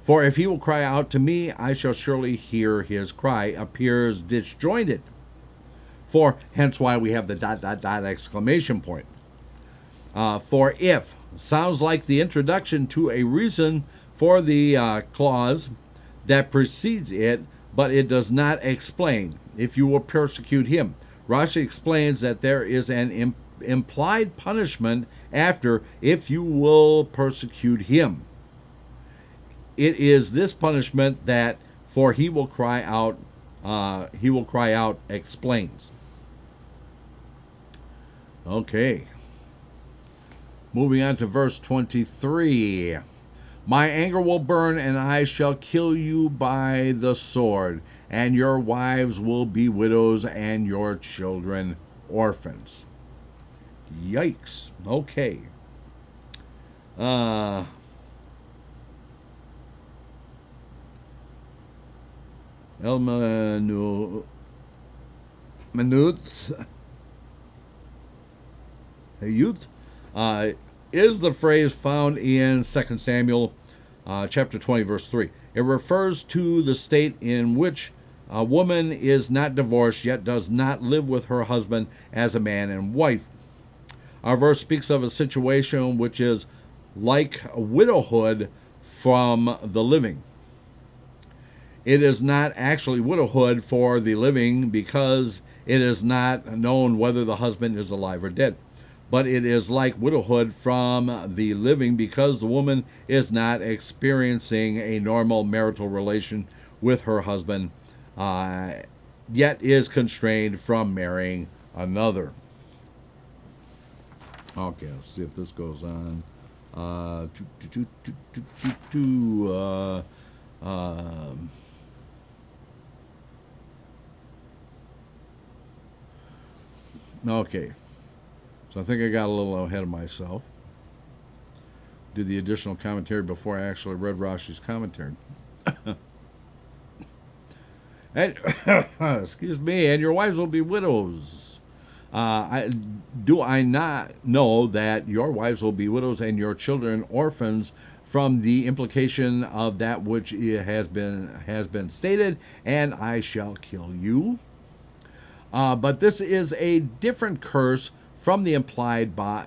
For if he will cry out to me, I shall surely hear his cry," appears disjointed. Hence why we have the ... exclamation point. For if sounds like the introduction to a reason for the clause that precedes it, but it does not explain. If you will persecute him. Rashi explains that there is an implied punishment after if you will persecute him. It is this punishment that for he will cry out explains. Okay. Moving on to verse 23. My anger will burn, and I shall kill you by the sword, and your wives will be widows, and your children orphans. Yikes. Okay. El Manut is the phrase found in 2 Samuel chapter 20, verse 3. It refers to the state in which a woman is not divorced yet does not live with her husband as a man and wife. Our verse speaks of a situation which is like widowhood from the living. It is not actually widowhood for the living because it is not known whether the husband is alive or dead. But it is like widowhood from the living because the woman is not experiencing a normal marital relation with her husband, yet is constrained from marrying another. Okay, let's see if this goes on. Okay. So I think I got a little ahead of myself. Did the additional commentary before I actually read Rashi's commentary. And excuse me, and your wives will be widows. Do I not know that your wives will be widows and your children orphans from the implication of that which has been stated, and I shall kill you? But this is a different curse from the implied by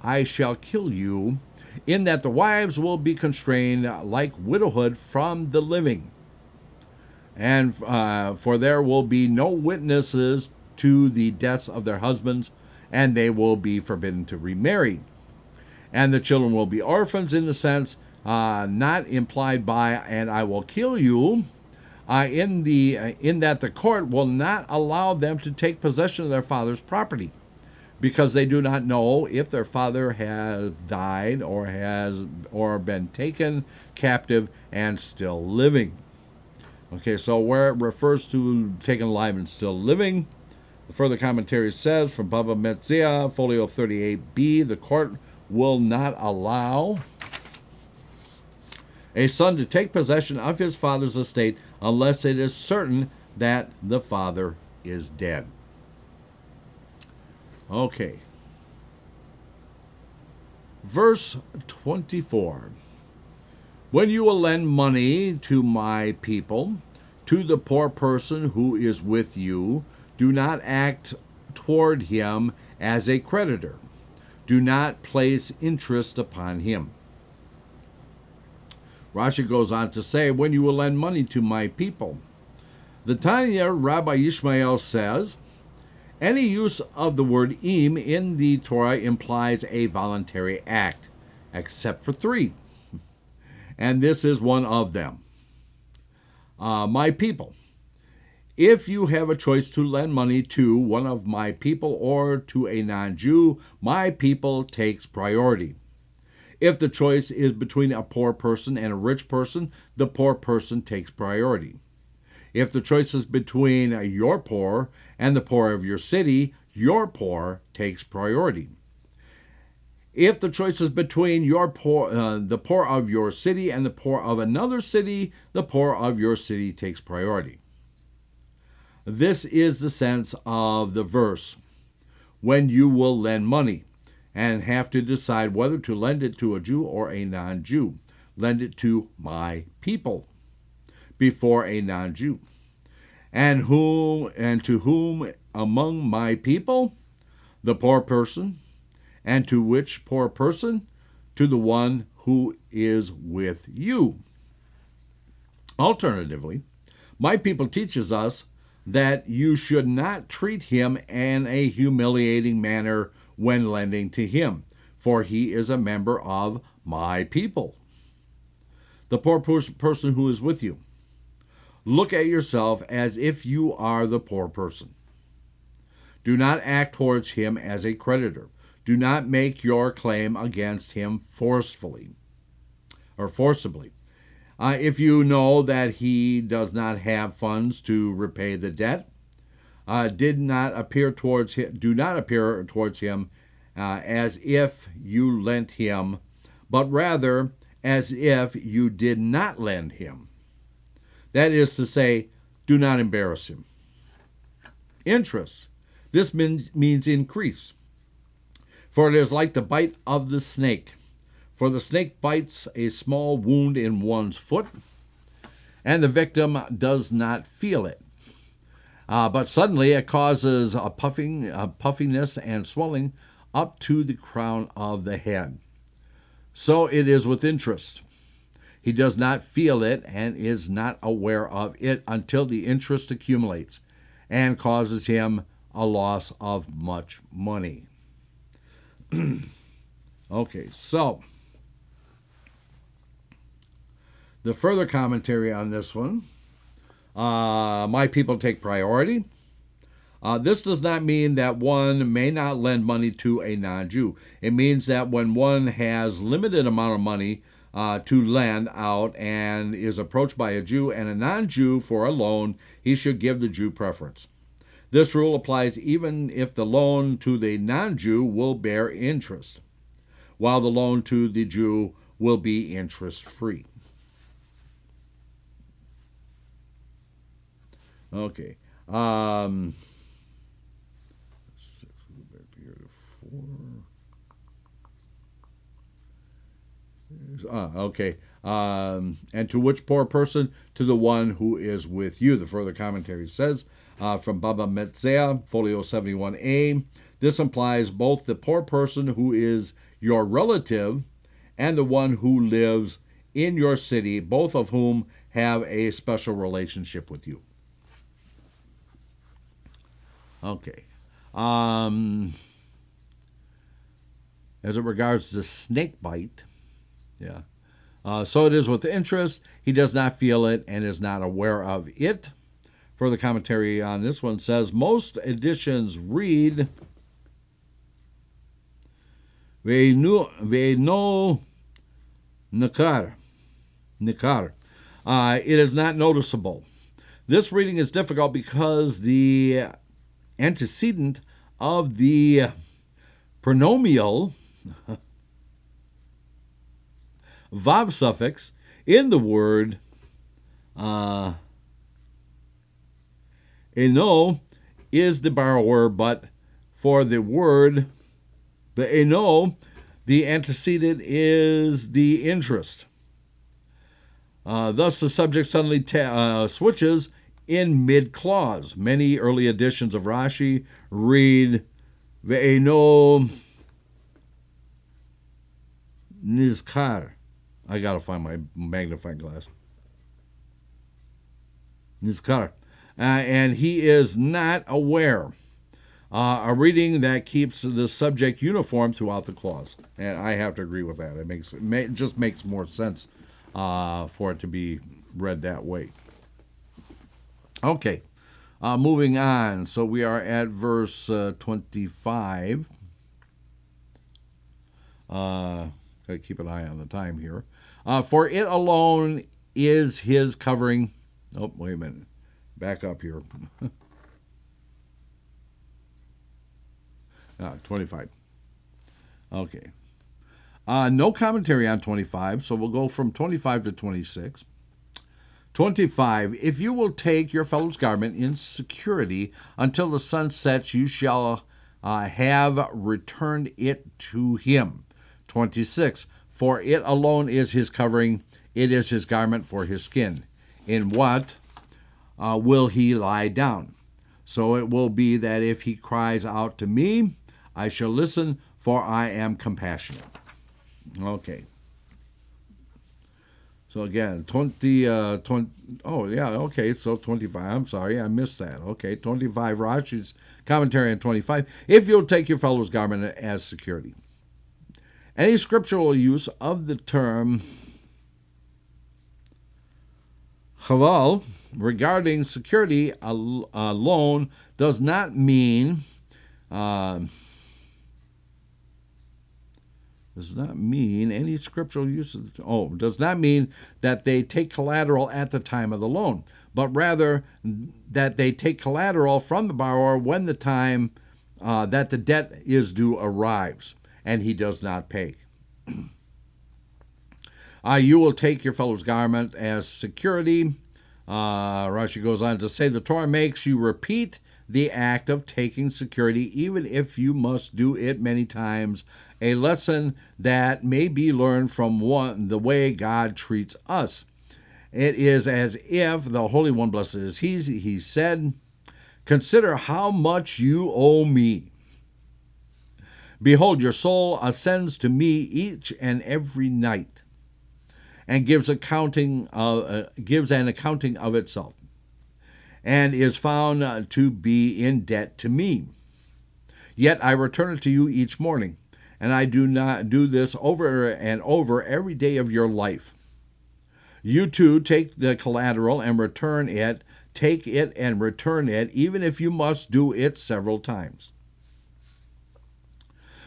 I shall kill you, in that the wives will be constrained like widowhood from the living. And for there will be no witnesses to the deaths of their husbands, and they will be forbidden to remarry. And the children will be orphans in the sense not implied by and I will kill you, in that the court will not allow them to take possession of their father's property, because they do not know if their father has died or been taken captive and still living. Okay, so where it refers to taken alive and still living, the further commentary says from Baba Metzia, folio 38b, the court will not allow a son to take possession of his father's estate unless it is certain that the father is dead. Okay. Verse 24. When you will lend money to my people, to the poor person who is with you, do not act toward him as a creditor. Do not place interest upon him. Rashi goes on to say, when you will lend money to my people. The Tanya Rabbi Yishmael says, any use of the word im in the Torah implies a voluntary act, except for three. And this is one of them. My people. If you have a choice to lend money to one of my people or to a non-Jew, my people takes priority. If the choice is between a poor person and a rich person, the poor person takes priority. If the choice is between your poor and the poor of your city, your poor takes priority. If the choice is between your poor, the poor of your city and the poor of another city, the poor of your city takes priority. This is the sense of the verse. When you will lend money and have to decide whether to lend it to a Jew or a non-Jew, lend it to my people before a non-Jew. And to whom among my people? the poor person, and to which poor person? To the one who is with you. Alternatively, my people teaches us that you should not treat him in a humiliating manner when lending to him, for he is a member of my people. The poor person who is with you. Look at yourself as if you are the poor person. Do not act towards him as a creditor. Do not make your claim against him forcibly. If you know that he does not have funds to repay the debt, do not appear towards him as if you lent him, but rather as if you did not lend him. That is to say, do not embarrass him. Interest. This means increase. For it is like the bite of the snake. For the snake bites a small wound in one's foot, and the victim does not feel it. But suddenly it causes a puffiness and swelling up to the crown of the head. So it is with interest. He does not feel it and is not aware of it until the interest accumulates and causes him a loss of much money. Okay, so the further commentary on this one, my people take priority. This does not mean that one may not lend money to a non-Jew. It means that when one has limited amount of money to lend out and is approached by a Jew and a non-Jew for a loan, he should give the Jew preference. This rule applies even if the loan to the non-Jew will bear interest, while the loan to the Jew will be interest-free. Okay. Okay. And to which poor person? To the one who is with you. The further commentary says, from Baba Metzia, Folio 71a, this implies both the poor person who is your relative and the one who lives in your city, both of whom have a special relationship with you. Okay. As it regards the snake bite, so it is with interest. He does not feel it and is not aware of it. Further commentary on this one says, most editions read, Ve'no Nikar. It is not noticeable. This reading is difficult because the antecedent of the pronominal vav suffix in the word eno is the borrower, but for the word eno, the antecedent is the interest. Thus, the subject suddenly switches in mid-clause. Many early editions of Rashi read ve'eno nizkar. I gotta find my magnifying glass. Nizkar. And he is not aware. A reading that keeps the subject uniform throughout the clause. And I have to agree with that. It just makes more sense for it to be read that way. Okay, moving on. So we are at verse 25. Gotta keep an eye on the time here. For it alone is his covering. Oh, wait a minute. Back up here. 25. Okay. No commentary on 25, so we'll go from 25 to 26. 25. If you will take your fellow's garment in security until the sun sets, you shall have returned it to him. 26. For it alone is his covering, it is his garment for his skin. In what will he lie down? So it will be that if he cries out to me, I shall listen, for I am compassionate. Okay. So again, 20, oh yeah, okay, so 25, I'm sorry, I missed that. Okay, 25, Rashi's commentary on 25. If you'll take your fellow's garment as security. Any scriptural use of the term chaval regarding security alone does not mean any scriptural use of, does not mean that they take collateral at the time of the loan, but rather that they take collateral from the borrower when the time that the debt is due arrives and he does not pay. You will take your fellow's garment as security. Rashi goes on to say the Torah makes you repeat the act of taking security even if you must do it many times, a lesson that may be learned from the way God treats us. It is as if the Holy One, blessed is he said, consider how much you owe me. Behold, your soul ascends to me each and every night, and gives an accounting of itself, and is found to be in debt to me. Yet I return it to you each morning, and I do not do this over and over every day of your life. You too take the collateral and return it, take it and return it, even if you must do it several times.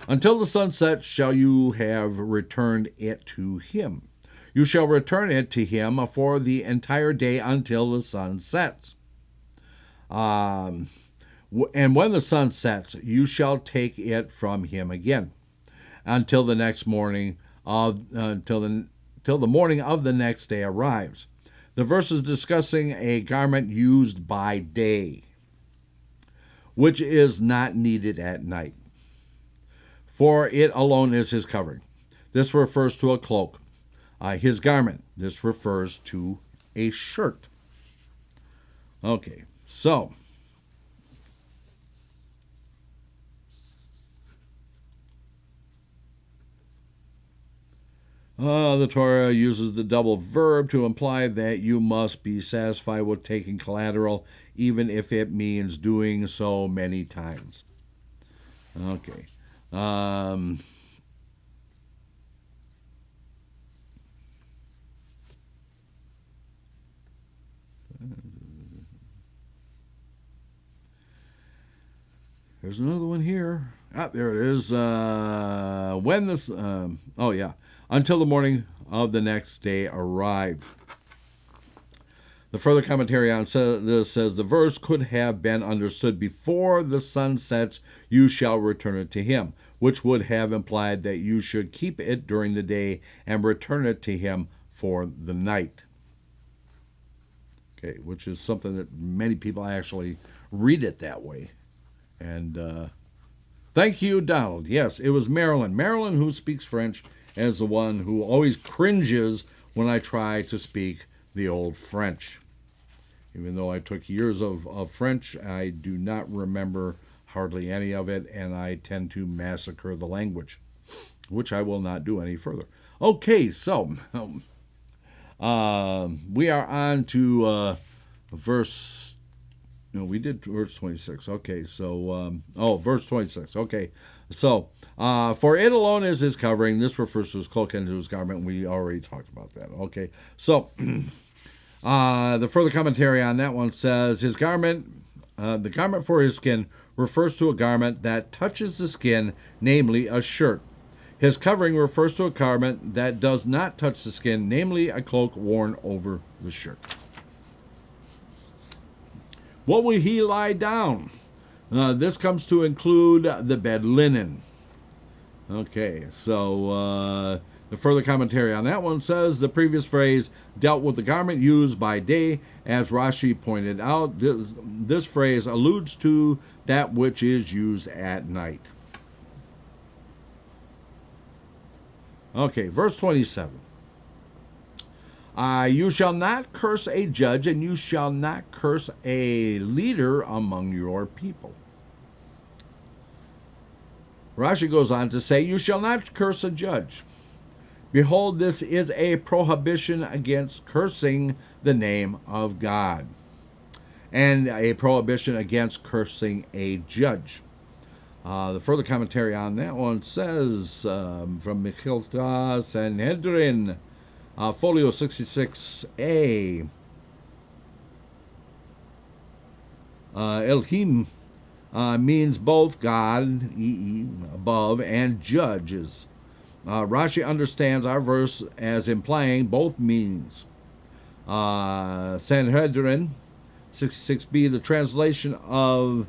Until the sun sets shall you have returned it to him. You shall return it to him for the entire day until the sun sets. And when the sun sets, you shall take it from him again, until the next morning till the morning of the next day arrives. The verse is discussing a garment used by day, which is not needed at night, for it alone is his covering. This refers to a cloak. His garment. This refers to a shirt. Okay, so the Torah uses the double verb to imply that you must be satisfied with taking collateral, even if it means doing so many times. Okay. There's another one here. There it is. Until the morning of the next day arrives. The further commentary on this says the verse could have been understood before the sun sets, you shall return it to him, which would have implied that you should keep it during the day and return it to him for the night. Okay, which is something that many people actually read it that way. And thank you, Donald. Yes, it was Marilyn. Marilyn, who speaks French, as the one who always cringes when I try to speak the old French. Even though I took years of French, I do not remember hardly any of it, and I tend to massacre the language, which I will not do any further. Okay, so we are on to verse... No, we did verse 26. Okay, so... verse 26. Okay, so... for it alone is his covering. This refers to his cloak and to his garment. We already talked about that. Okay, so... the further commentary on that one says, his garment, the garment for his skin refers to a garment that touches the skin, namely a shirt. His covering refers to a garment that does not touch the skin, namely a cloak worn over the shirt. What will he lie down? This comes to include the bed linen. Okay, so the further commentary on that one says the previous phrase dealt with the garment used by day. As Rashi pointed out, this phrase alludes to that which is used at night. Okay, verse 27. You shall not curse a judge, and you shall not curse a leader among your people. Rashi goes on to say, you shall not curse a judge. Behold, this is a prohibition against cursing the name of God, and a prohibition against cursing a judge. The further commentary on that one says, from Mechilta Sanhedrin, folio 66a, Elohim means both God, above, and judges. Rashi understands our verse as implying both meanings. Sanhedrin 66b, the translation of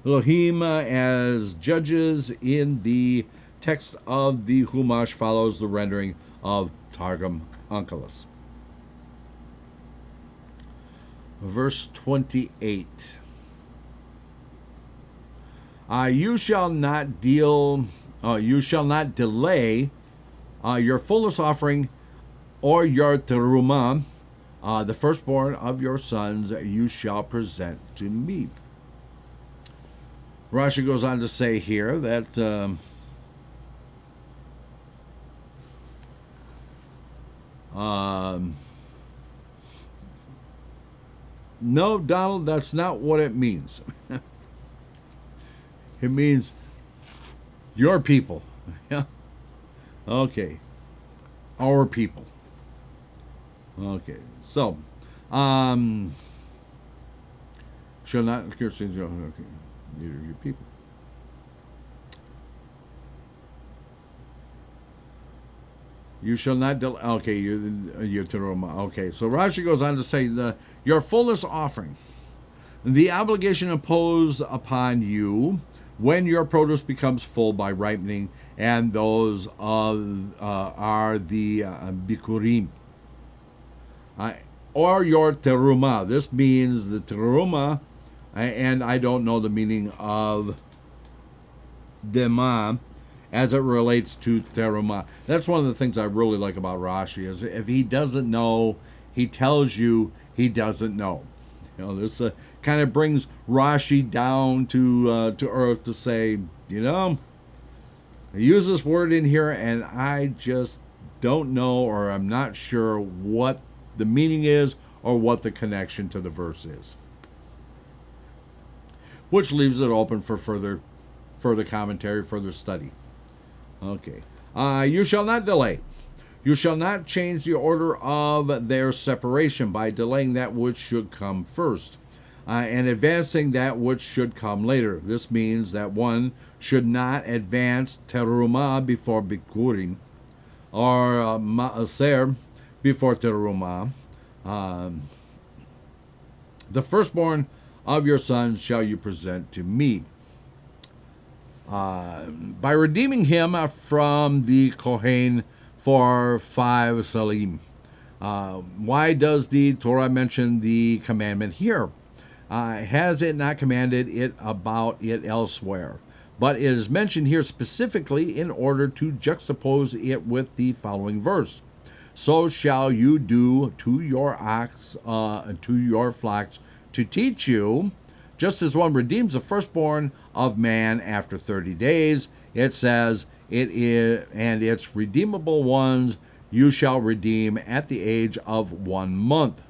Elohim as judges in the text of the Chumash follows the rendering of Targum Onkelos. Verse 28. You shall not delay your fullness offering or your terumah, the firstborn of your sons you shall present to me. Rashi goes on to say here that no, Donald, that's not what it means. It means your people. Yeah. Okay. Our people. Okay. So, shall not curse your people. You shall not okay, your teruma. Okay. So Rashi goes on to say your fullness offering, the obligation imposed upon you when your produce becomes full by ripening, and those are the bikurim, or your teruma. This means the teruma, and I don't know the meaning of dema as it relates to teruma. That's one of the things I really like about Rashi, is if he doesn't know, he tells you he doesn't know. You know, this kind of brings Rashi down to earth to say, I use this word in here and I just don't know, or I'm not sure what the meaning is or what the connection to the verse is. Which leaves it open for further commentary, further study. Okay. You shall not delay. You shall not change the order of their separation by delaying that which should come first, and advancing that which should come later. This means that one should not advance terumah before bikurim, or maaser before terumah. The firstborn of your sons shall you present to me. By redeeming him from the Kohen for 5 salim. Why does the Torah mention the commandment here? Has it not commanded it about it elsewhere? But it is mentioned here specifically in order to juxtapose it with the following verse. So shall you do to your ox, to your flocks, to teach you, just as one redeems the firstborn of man after 30 days, it says, it is, and its redeemable ones you shall redeem at the age of 1 month.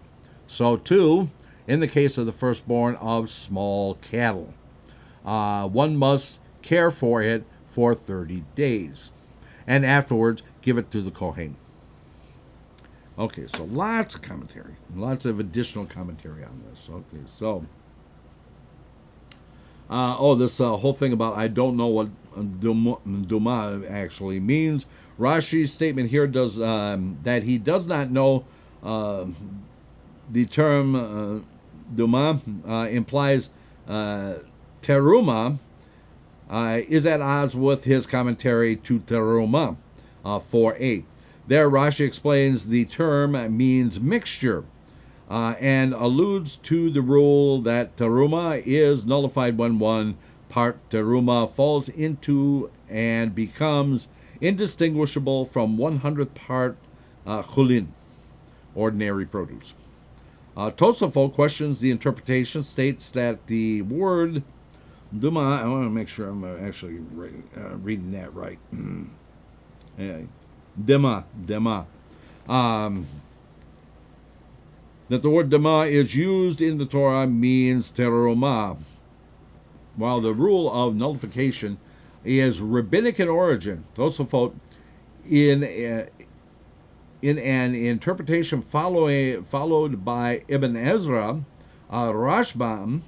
So too, in the case of the firstborn of small cattle, one must care for it for 30 days, and afterwards give it to the Kohen. Okay, so lots of commentary, lots of additional commentary on this. Okay, so this whole thing about I don't know what Duma actually means. Rashi's statement here does that he does not know the term Duma implies teruma is at odds with his commentary to teruma 4:8. There, Rashi explains the term means mixture, and alludes to the rule that teruma is nullified when one part teruma falls into and becomes indistinguishable from 100th part chulin, ordinary produce. Tosafot questions the interpretation, states that the word Dema, I want to make sure I'm actually reading that right. Dema. Um, that the word dema is used in the Torah means teruma, while the rule of nullification is rabbinic in origin. Tosafot, in an interpretation followed by Ibn Ezra, Rashbam,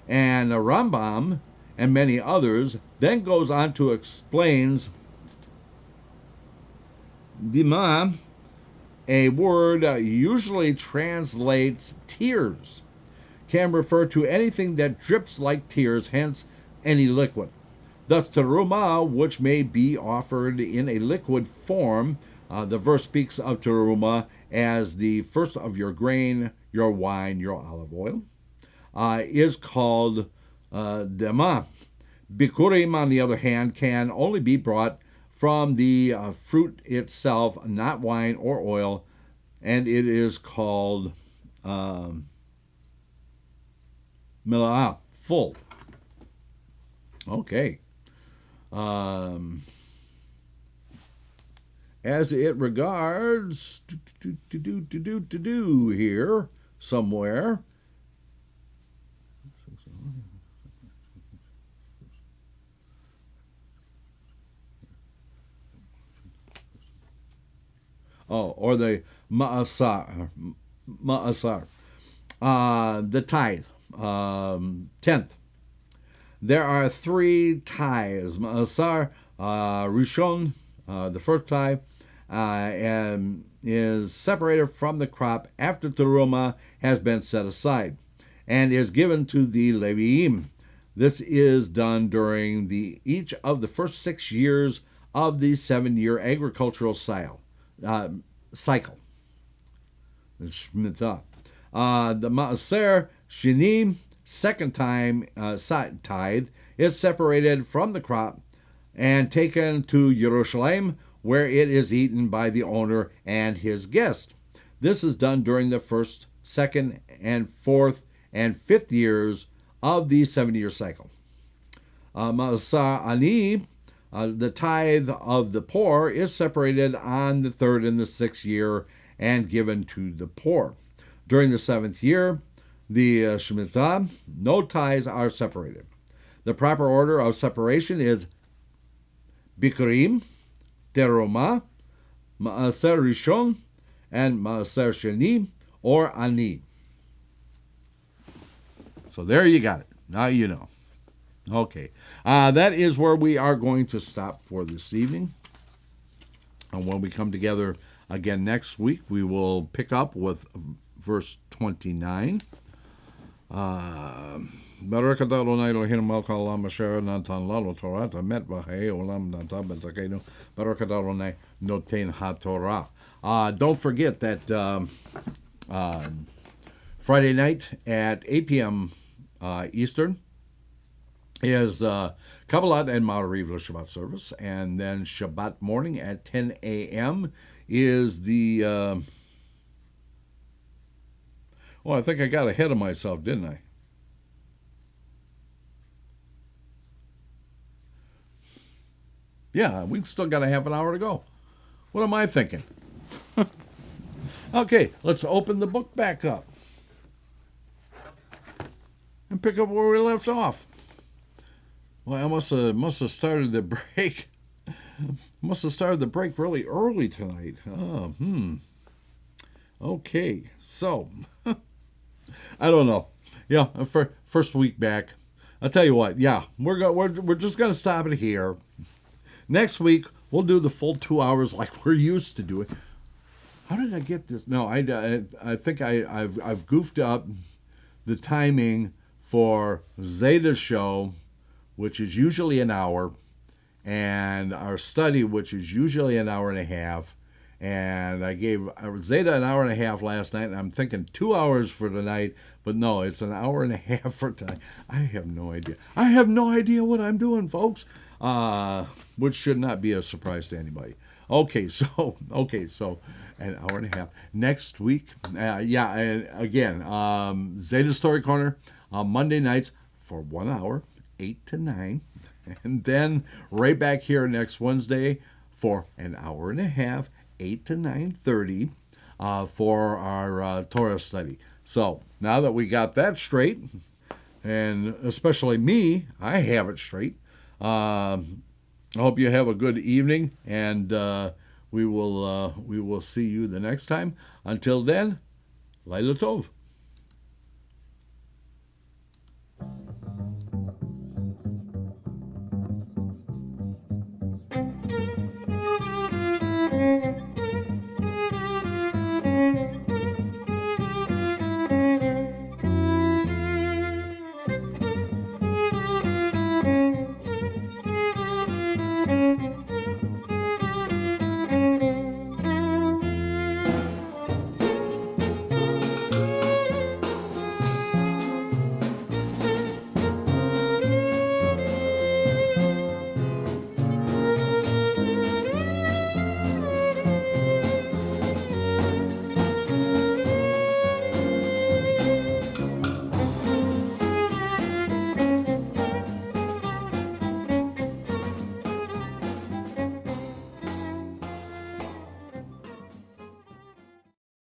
and Rambam, and many others, then goes on to explains dima, a word usually translates tears, can refer to anything that drips like tears, hence any liquid. Thus, teruma, which may be offered in a liquid form, the verse speaks of teruma as the first of your grain, your wine, your olive oil, is called dema. Bikurim, on the other hand, can only be brought from the fruit itself, not wine or oil, and it is called milah, full. Okay. As it regards here somewhere. Oh, or the ma'asar, the tithe, tenth. There are three tithes. Ma'asar Rishon, the first tithe, and is separated from the crop after teruma has been set aside, and is given to the Leviim. This is done during each of the first 6 years of the 7-year agricultural cycle. The Shemitah. The Maaser Sheni, second time tithe, is separated from the crop and taken to Jerusalem, where it is eaten by the owner and his guest. This is done during the first, second, and fourth, and fifth years of the 7-year cycle. Maaser Ani, the tithe of the poor, is separated on the third and the 6th year and given to the poor. During the 7th year, the Shemitah, no tithes are separated. The proper order of separation is Bikurim, Teruma, Maaser Rishon, and Maaser Sheni, or Ani. So there you got it. Now you know. Okay. That is where we are going to stop for this evening. And when we come together again next week, we will pick up with verse 29. Baruch atah Adonai Eloheinu melech haolam asher natan lanu Torah hamet v'chayei olam natan b'tzedakenu. Baruch atah Adonai noten haTorah. Don't forget that Friday night at 8 p.m. Eastern is Kabbalat and Ma'ariv Shabbat service, and then Shabbat morning at 10 a.m. is the I think I got ahead of myself, didn't I? Yeah, we still got a half an hour to go. What am I thinking? Okay, let's open the book back up and pick up where we left off. Well, I must have started the break. Must have started the break really early tonight. Okay, so I don't know. Yeah, first week back. I'll tell you what. Yeah, we're just gonna stop it here. Next week we'll do the full 2 hours like we're used to doing. How did I get this? No, I think I've goofed up the timing for Zeta's show, which is usually an hour, and our study, which is usually an hour and a half. And I gave Zeta an hour and a half last night, and I'm thinking 2 hours for tonight, but no, it's an hour and a half for tonight. I have no idea. I have no idea what I'm doing, folks, which should not be a surprise to anybody. Okay, so an hour and a half. Next week, and again, Zeta Story Corner on Monday nights for 1 hour, 8 to 9. And then right back here next Wednesday for an hour and a half, 8 to 9:30, for our Torah study. So now that we got that straight, and especially me, I have it straight. I hope you have a good evening, and we will see you the next time. Until then, Laila Tov.